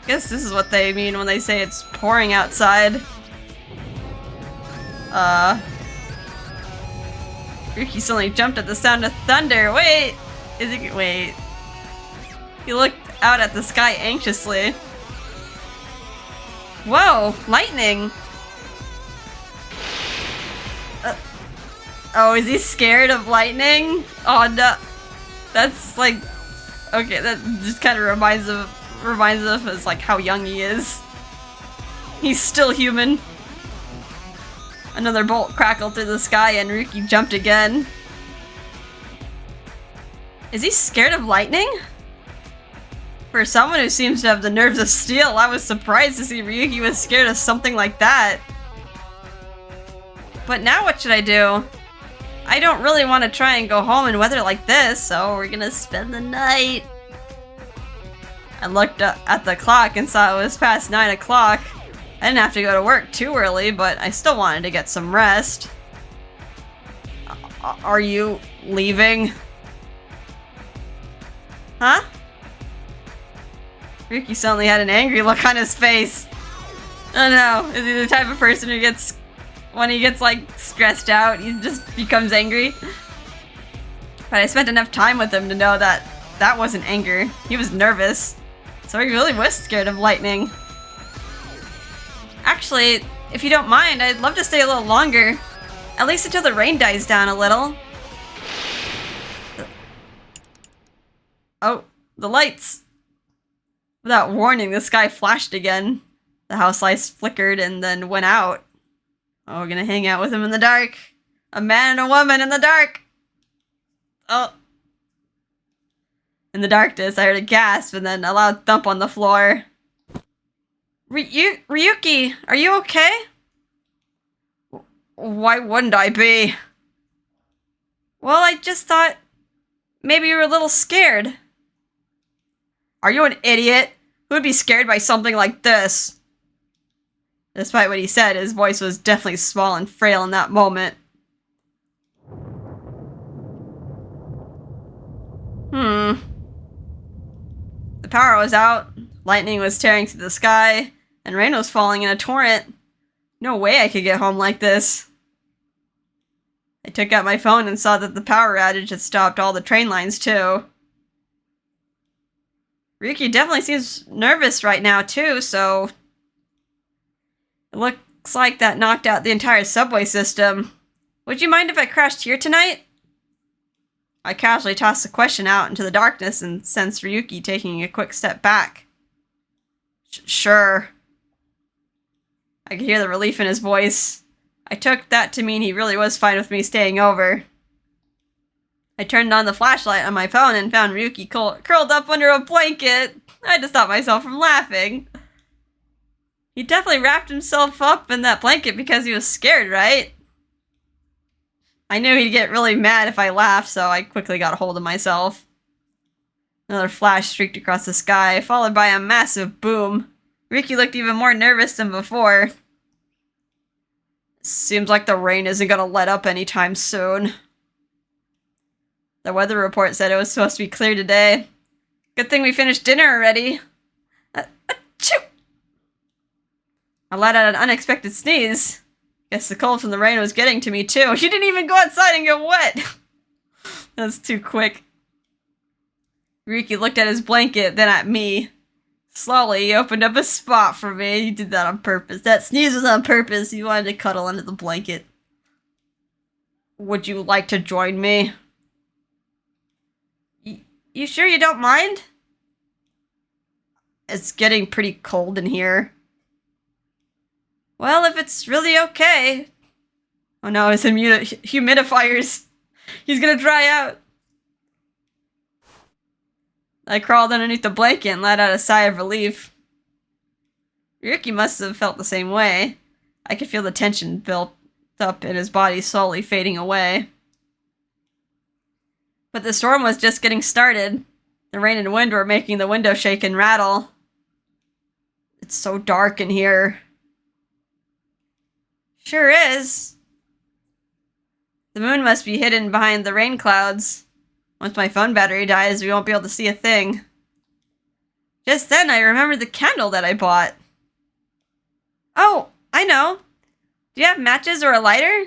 A: Guess this is what they mean when they say it's pouring outside. Ryuki suddenly jumped at the sound of thunder. Wait! Wait. He looked out at the sky anxiously. Whoa! Lightning! Oh, is he scared of lightning? Oh no. That's like... Okay, that just kind of reminds us of like how young he is. He's still human. Another bolt crackled through the sky and Ryuki jumped again. Is he scared of lightning? For someone who seems to have the nerves of steel, I was surprised to see Ryuki was scared of something like that. But now what should I do? I don't really want to try and go home in weather like this, so we're gonna spend the night. I looked at the clock and saw it was past 9 o'clock. I didn't have to go to work too early, but I still wanted to get some rest. Are you leaving? Huh? Ryuki suddenly had an angry look on his face. Oh no, is he the type of person who gets... When he gets, like, stressed out, he just becomes angry? But I spent enough time with him to know that that wasn't anger. He was nervous. So he really was scared of lightning. Actually, if you don't mind, I'd love to stay a little longer. At least until the rain dies down a little. Oh, the lights. Without warning, the sky flashed again. The house lights flickered and then went out. Oh, we're gonna hang out with him in the dark. A man and a woman in the dark. Oh. In the darkness, I heard a gasp and then a loud thump on the floor. Ryuki, are you okay? Why wouldn't I be? Well, I just thought maybe you were a little scared. Are you an idiot? Who would be scared by something like this? Despite what he said, his voice was definitely small and frail in that moment. The power was out, lightning was tearing through the sky, and rain was falling in a torrent. No way I could get home like this. I took out my phone and saw that the power outage had stopped all the train lines too. Ryuki definitely seems nervous right now too, so... It looks like that knocked out the entire subway system. Would you mind if I crashed here tonight? I casually tossed the question out into the darkness and sensed Ryuki taking a quick step back. Sure. I could hear the relief in his voice. I took that to mean he really was fine with me staying over. I turned on the flashlight on my phone and found Ryuki curled up under a blanket. I had to stop myself from laughing. He definitely wrapped himself up in that blanket because he was scared, right? I knew he'd get really mad if I laughed, so I quickly got a hold of myself. Another flash streaked across the sky, followed by a massive boom. Ryuki looked even more nervous than before. Seems like the rain isn't gonna let up anytime soon. The weather report said it was supposed to be clear today. Good thing we finished dinner already. Achoo! I let out an unexpected sneeze. Guess the cold from the rain was getting to me too. You didn't even go outside and get wet! That's too quick. Ryuki looked at his blanket, then at me. Slowly, he opened up a spot for me. He did that on purpose. That sneeze was on purpose. He wanted to cuddle under the blanket. Would you like to join me? You sure you don't mind? It's getting pretty cold in here. Well, if it's really okay. Oh no, his humidifiers. He's gonna dry out. I crawled underneath the blanket and let out a sigh of relief. Ryuki must have felt the same way. I could feel the tension built up in his body slowly fading away. But the storm was just getting started. The rain and wind were making the window shake and rattle. It's so dark in here. Sure is. The moon must be hidden behind the rain clouds. Once my phone battery dies, we won't be able to see a thing. Just then, I remembered the candle that I bought. Oh, I know. Do you have matches or a lighter?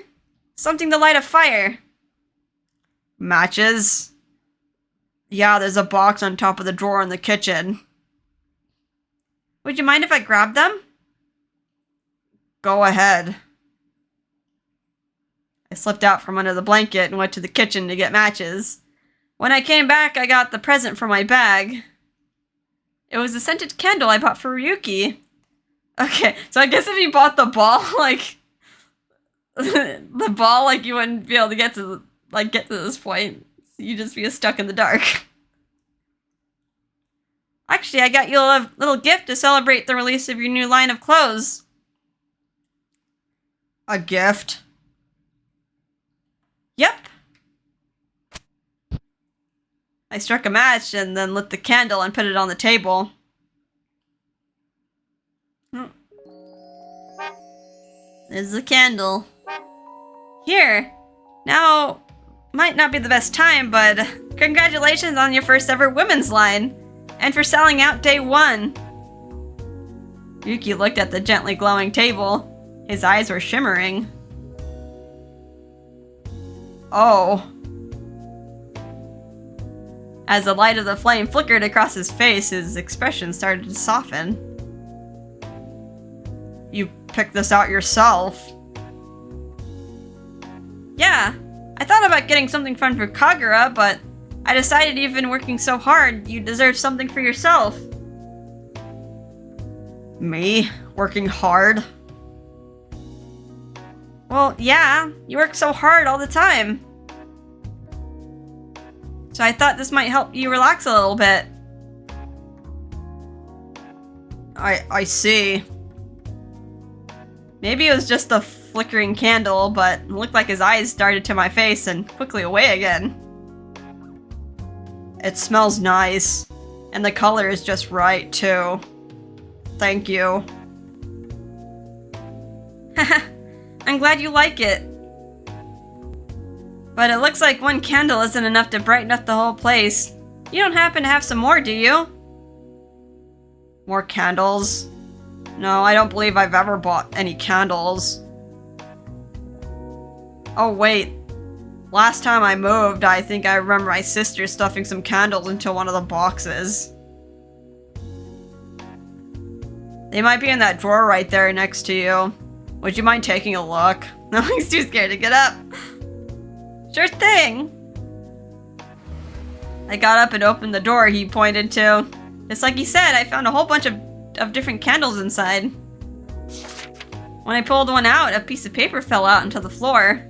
A: Something to light a fire. Matches? Yeah, there's a box on top of the drawer in the kitchen. Would you mind if I grabbed them? Go ahead. I slipped out from under the blanket and went to the kitchen to get matches. When I came back, I got the present from my bag. It was a scented candle I bought for Ryuki. Okay, so I guess if you bought the ball, like... the ball, like, you wouldn't be able to get to this point. You'd just be stuck in the dark. Actually, I got you a little gift to celebrate the release of your new line of clothes. A gift? Yep. I struck a match and then lit the candle and put it on the table. There's the candle. Here. Now, might not be the best time, but congratulations on your first ever women's line. And for selling out day 1. Ryuki looked at the gently glowing table. His eyes were shimmering. Oh. As the light of the flame flickered across his face, his expression started to soften. You picked this out yourself? Yeah. I thought about getting something fun for Kagura, but I decided you've been working so hard, you deserve something for yourself. Me? Working hard? Well, yeah. You work so hard all the time. So I thought this might help you relax a little bit. I see. Maybe it was just a flickering candle, but it looked like his eyes darted to my face and quickly away again. It smells nice, and the color is just right, too. Thank you. I'm glad you like it. But it looks like one candle isn't enough to brighten up the whole place. You don't happen to have some more, do you? More candles? No, I don't believe I've ever bought any candles. Oh, wait. Last time I moved, I think I remember my sister stuffing some candles into one of the boxes. They might be in that drawer right there next to you. Would you mind taking a look? No, he's too scared to get up. Sure thing. I got up and opened the door he pointed to. Just like he said, I found a whole bunch of different candles inside. When I pulled one out, a piece of paper fell out onto the floor.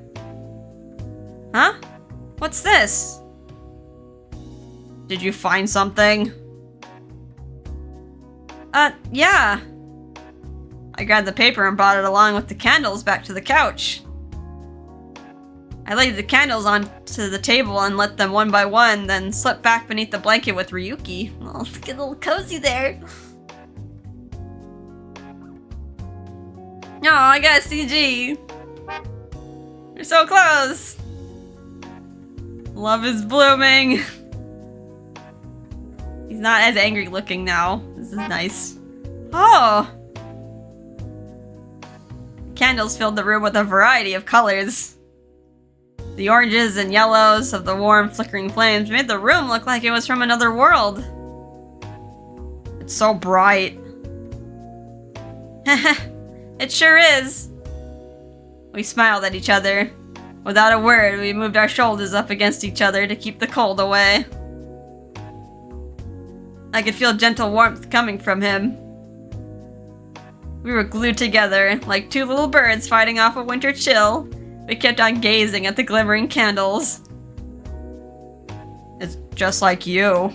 A: Huh? What's this? Did you find something? Yeah. I grabbed the paper and brought it along with the candles back to the couch. I laid the candles onto the table and lit them one by one, then slipped back beneath the blanket with Ryuki. Oh, it's getting a little cozy there. Oh, I got a CG. You're so close. Love is blooming. He's not as angry looking now. This is nice. Oh! Candles filled the room with a variety of colors. The oranges and yellows of the warm, flickering flames made the room look like it was from another world. It's so bright. It sure is. We smiled at each other. Without a word, we moved our shoulders up against each other to keep the cold away. I could feel gentle warmth coming from him. We were glued together, like two little birds fighting off a winter chill. We kept on gazing at the glimmering candles. It's just like you.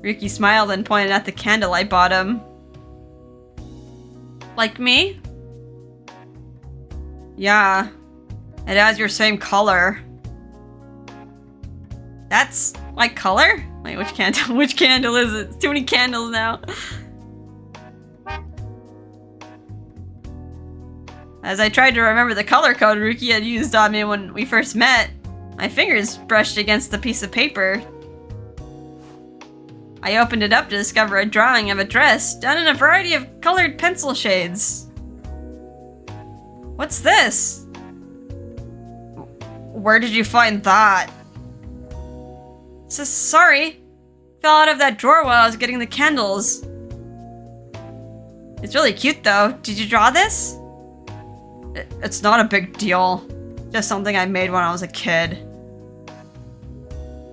A: Ryuki smiled and pointed at the candle I bought him. Like me? Yeah. It has your same color. That's my color? Wait, which candle? Which candle is it? It's too many candles now. As I tried to remember the color code Ryuki had used on me when we first met, my fingers brushed against the piece of paper. I opened it up to discover a drawing of a dress done in a variety of colored pencil shades. What's this? Where did you find that? Sorry. Fell out of that drawer while I was getting the candles. It's really cute though. Did you draw this? It's not a big deal. Just something I made when I was a kid.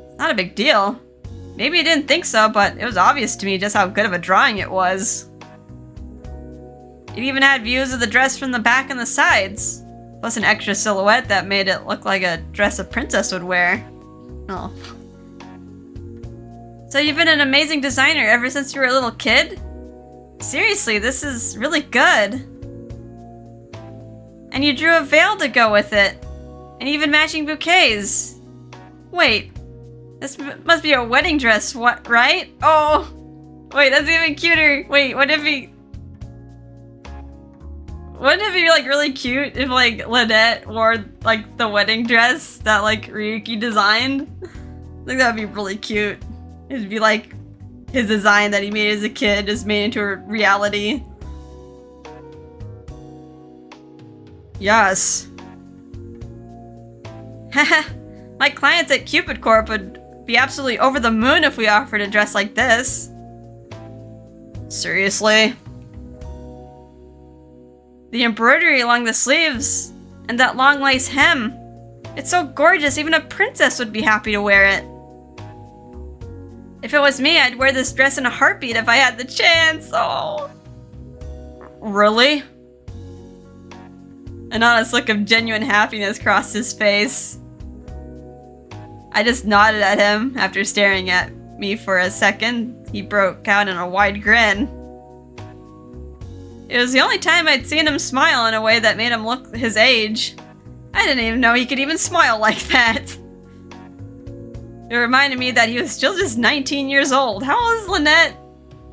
A: It's not a big deal. Maybe you didn't think so, but it was obvious to me just how good of a drawing it was. It even had views of the dress from the back and the sides, plus an extra silhouette that made it look like a dress a princess would wear. Oh. So you've been an amazing designer ever since you were a little kid? Seriously, this is really good. And you drew a veil to go with it. And even matching bouquets. Wait. This must be a wedding dress, what, right? Oh! Wait, that's even cuter. Wait, what if he... Wouldn't it be, like, really cute if, like, Lynette wore, like, the wedding dress that, like, Ryuki designed? I think that would be really cute. It'd be, like, his design that he made as a kid just made into a reality. Yes. Haha. My clients at Cupid Corp would be absolutely over the moon if we offered a dress like this. Seriously? The embroidery along the sleeves and that long lace hem. It's so gorgeous, even a princess would be happy to wear it. If it was me, I'd wear this dress in a heartbeat if I had the chance. Oh. Really? An honest look of genuine happiness crossed his face. I just nodded at him after staring at me for a second. He broke out in a wide grin. It was the only time I'd seen him smile in a way that made him look his age. I didn't even know he could even smile like that. It reminded me that he was still just 19 years old. How old is Lynette?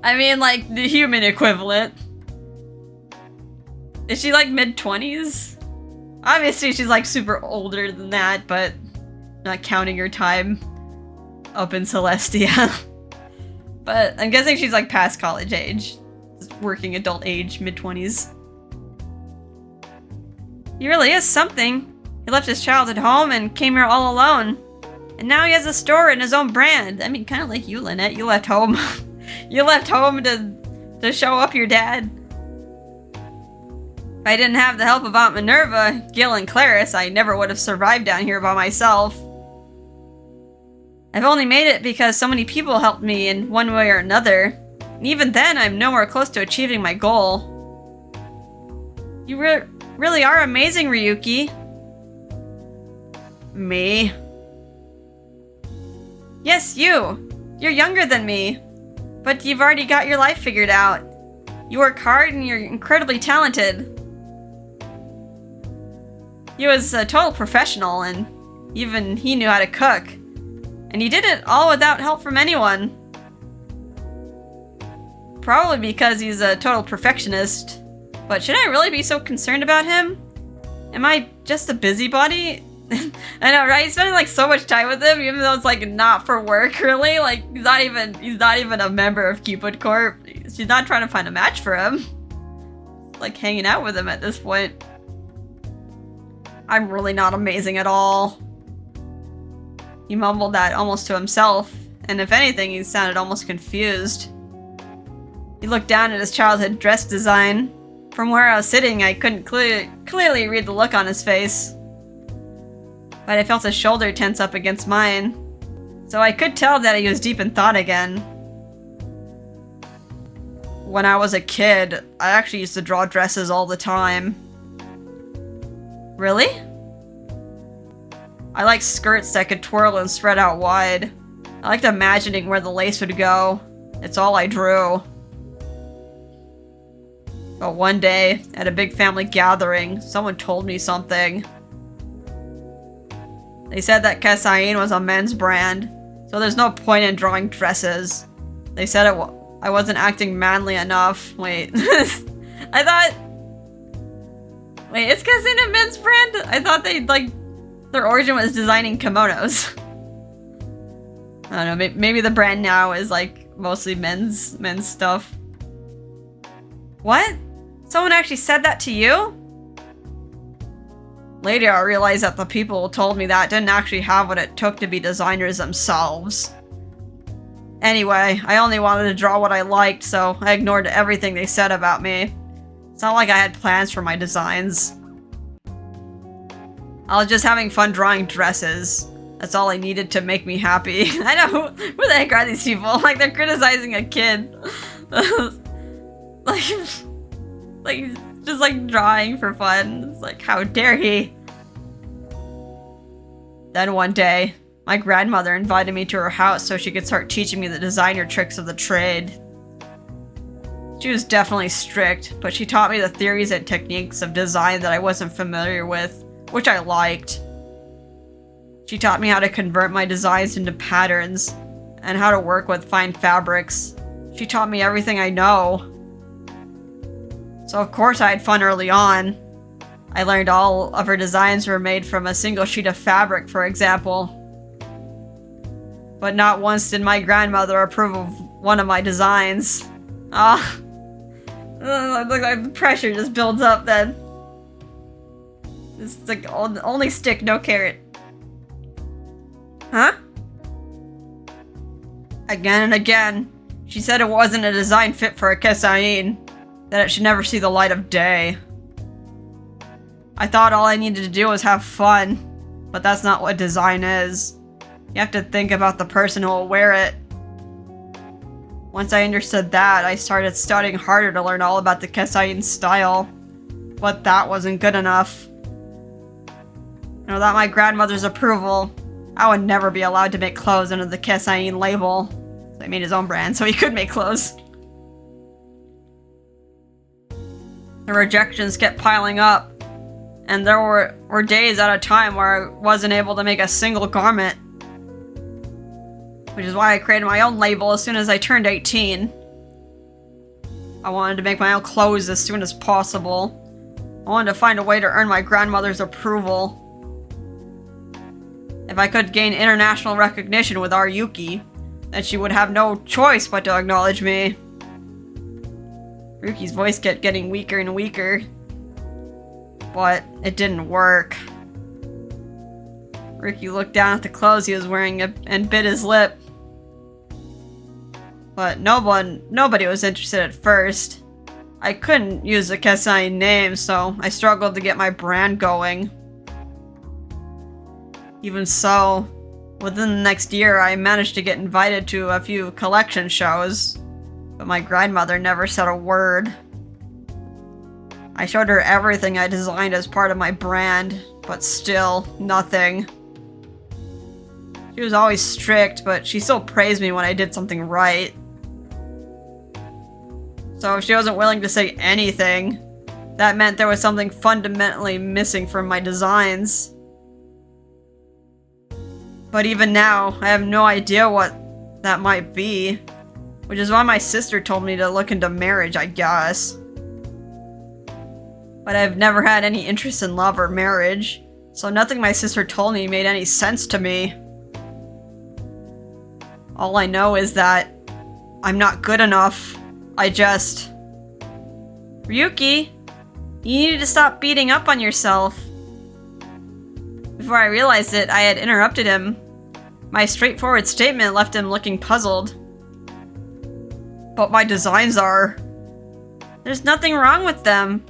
A: I mean, like, the human equivalent. Is she like mid-20s? Obviously she's like super older than that, but not counting her time up in Celestia. But I'm guessing she's like past college age. Just working adult age, mid-20s. He really is something. He left his childhood home and came here all alone. And now he has a store and his own brand. I mean, kind of like you, Lynette. You left home. You left home to show up your dad. If I didn't have the help of Aunt Minerva, Gil, and Clarice, I never would have survived down here by myself. I've only made it because so many people helped me in one way or another. And even then, I'm nowhere close to achieving my goal. You really are amazing, Ryuki. Me? Yes, you. You're younger than me. But you've already got your life figured out. You work hard and you're incredibly talented. He was a total professional, and even he knew how to cook. And he did it all without help from anyone. Probably because he's a total perfectionist. But should I really be so concerned about him? Am I just a busybody? I know, right? Spending like so much time with him, even though it's like not for work, really. Like he's not even a member of Cupid Corp. She's not trying to find a match for him. Like hanging out with him at this point. I'm really not amazing at all. He mumbled that almost to himself, and if anything, he sounded almost confused. He looked down at his childhood dress design. From where I was sitting, I couldn't clearly read the look on his face. But I felt his shoulder tense up against mine, so I could tell that he was deep in thought again. When I was a kid, I actually used to draw dresses all the time. Really? I like skirts that could twirl and spread out wide. I liked imagining where the lace would go, It's all I drew. But one day, at a big family gathering, someone told me something. They said that Kesain was a men's brand, so there's no point in drawing dresses. They said I wasn't acting manly enough. Wait. I thought... Wait, is Kesain a men's brand? I thought their origin was designing kimonos. I don't know, maybe the brand now is mostly men's stuff. What? Someone actually said that to you? Later, I realized that the people who told me that didn't actually have what it took to be designers themselves. Anyway, I only wanted to draw what I liked, so I ignored everything they said about me. It's not like I had plans for my designs. I was just having fun drawing dresses. That's all I needed to make me happy. I know, who the heck are these people? They're criticizing a kid. Just drawing for fun. It's how dare he? Then one day, my grandmother invited me to her house so she could start teaching me the designer tricks of the trade. She was definitely strict, but she taught me the theories and techniques of design that I wasn't familiar with, which I liked. She taught me how to convert my designs into patterns, and how to work with fine fabrics. She taught me everything I know. So of course I had fun early on. I learned all of her designs were made from a single sheet of fabric, for example. But not once did my grandmother approve of one of my designs. The pressure just builds up then. It's only stick, no carrot. Huh? Again and again, she said it wasn't a design fit for a Kesain, that it should never see the light of day. I thought all I needed to do was have fun, but that's not what design is. You have to think about the person who will wear it. Once I understood that, I started studying harder to learn all about the Kesain style, but that wasn't good enough. Without my grandmother's approval, I would never be allowed to make clothes under the Kesain label. So he made his own brand so he could make clothes. The rejections kept piling up, and there were days at a time where I wasn't able to make a single garment. Which is why I created my own label as soon as I turned 18. I wanted to make my own clothes as soon as possible. I wanted to find a way to earn my grandmother's approval. If I could gain international recognition with Ryuki, then she would have no choice but to acknowledge me. Ryuki's voice kept getting weaker and weaker, but it didn't work. Ryuki looked down at the clothes he was wearing and bit his lip. But nobody was interested at first. I couldn't use the Kesain name, so I struggled to get my brand going. Even so, within the next year, I managed to get invited to a few collection shows, but my grandmother never said a word. I showed her everything I designed as part of my brand, but still, nothing. She was always strict, but she still praised me when I did something right. So if she wasn't willing to say anything, that meant there was something fundamentally missing from my designs. But even now, I have no idea what that might be, which is why my sister told me to look into marriage, I guess. But I've never had any interest in love or marriage, so nothing my sister told me made any sense to me. All I know is that I'm not good enough. Ryuki, you needed to stop beating up on yourself. Before I realized it, I had interrupted him. My straightforward statement left him looking puzzled. But my designs are... There's nothing wrong with them.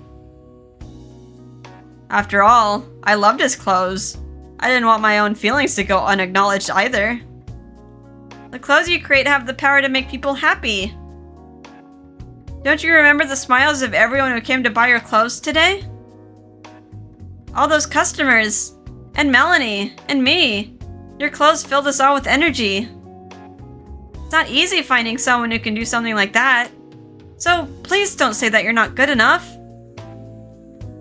A: After all, I loved his clothes. I didn't want my own feelings to go unacknowledged either. The clothes you create have the power to make people happy. Don't you remember the smiles of everyone who came to buy your clothes today? All those customers, and Melanie, and me. Your clothes filled us all with energy. It's not easy finding someone who can do something like that. So please don't say that you're not good enough.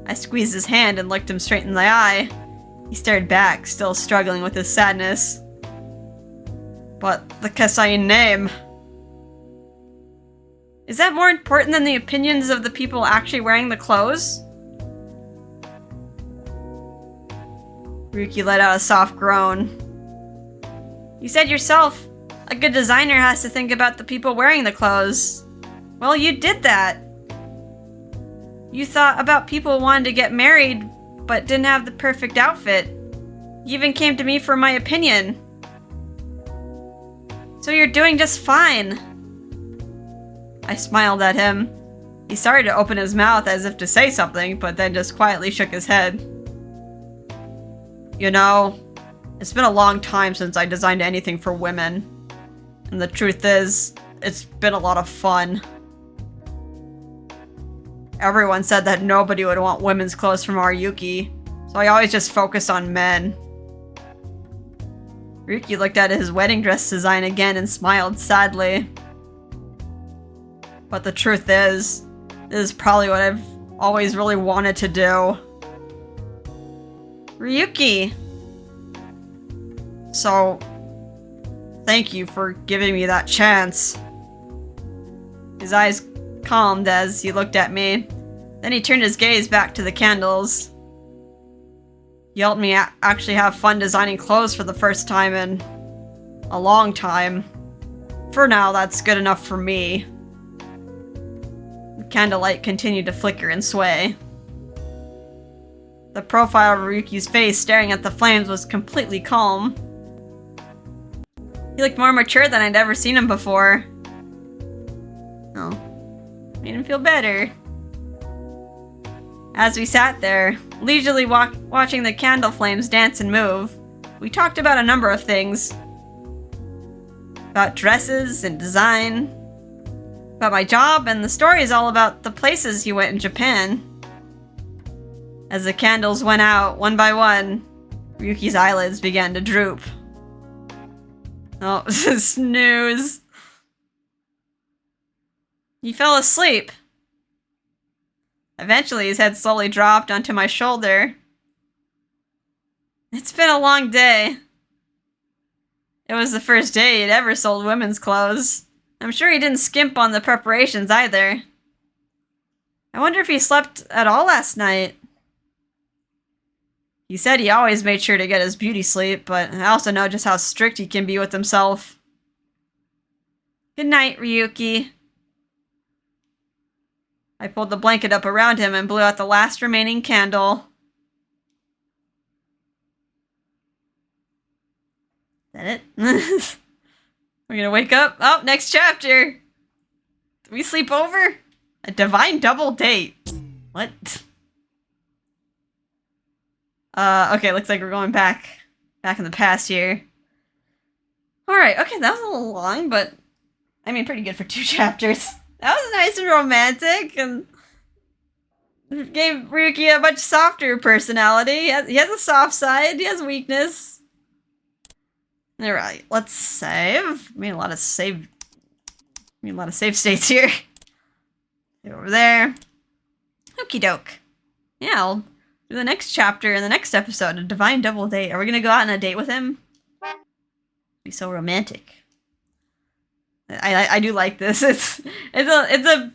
A: I squeezed his hand and looked him straight in the eye. He stared back, still struggling with his sadness. But the Kasai name... Is that more important than the opinions of the people actually wearing the clothes? Ryuki let out a soft groan. You said yourself, a good designer has to think about the people wearing the clothes. Well, you did that. You thought about people wanting to get married, but didn't have the perfect outfit. You even came to me for my opinion. So you're doing just fine. I smiled at him. He started to open his mouth as if to say something, but then just quietly shook his head. You know, it's been a long time since I designed anything for women. And the truth is, it's been a lot of fun. Everyone said that nobody would want women's clothes from Ryuki, so I always just focused on men. Ryuki looked at his wedding dress design again and smiled sadly. But the truth is, this is probably what I've always really wanted to do. Ryuki! So, thank you for giving me that chance. His eyes calmed as he looked at me. Then he turned his gaze back to the candles. You helped me actually have fun designing clothes for the first time in a long time. For now, that's good enough for me. The candlelight continued to flicker and sway. The profile of Ryuki's face staring at the flames was completely calm. He looked more mature than I'd ever seen him before. Oh, made him feel better. As we sat there, leisurely watching the candle flames dance and move, we talked about a number of things. About dresses and design, about my job, and the story is all about the places he went in Japan. As the candles went out, one by one, Ryuki's eyelids began to droop. Oh, snooze. He fell asleep. Eventually, his head slowly dropped onto my shoulder. It's been a long day. It was the first day he'd ever sold women's clothes. I'm sure he didn't skimp on the preparations either. I wonder if he slept at all last night. He said he always made sure to get his beauty sleep, but I also know just how strict he can be with himself. Good night, Ryuki. I pulled the blanket up around him and blew out the last remaining candle. Is that it? We're gonna wake up. Oh, next chapter. Did we sleep over? A divine double date. What? Okay, looks like we're going back in the past here. Alright, okay, that was a little long, but I mean, pretty good for 2 chapters. That was nice and romantic, and gave Ryuki a much softer personality. He has a soft side, he has weakness. Alright, let's save. A lot of save states here. Get over there. Okie doke. Yeah, I'll do the next chapter in the next episode, a divine double date. Are we gonna go out on a date with him? Be so romantic. I do like this. It's a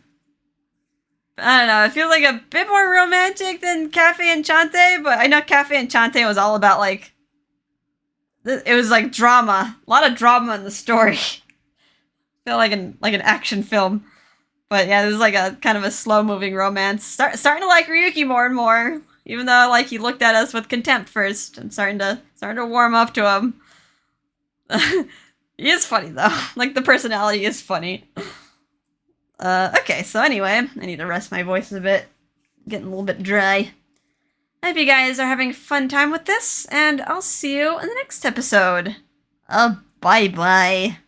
A: I don't know, it feels like a bit more romantic than Cafe Enchante, but I know Cafe Enchante was all about like it was like drama. A lot of drama in the story. Feel like an action film. But yeah, this is like a kind of a slow-moving romance. Starting to like Ryuki more and more. Even though like he looked at us with contempt first. I'm starting to warm up to him. He is funny though. Like the personality is funny. Okay, so anyway, I need to rest my voice a bit. Getting a little bit dry. I hope you guys are having a fun time with this, and I'll see you in the next episode. Bye-bye.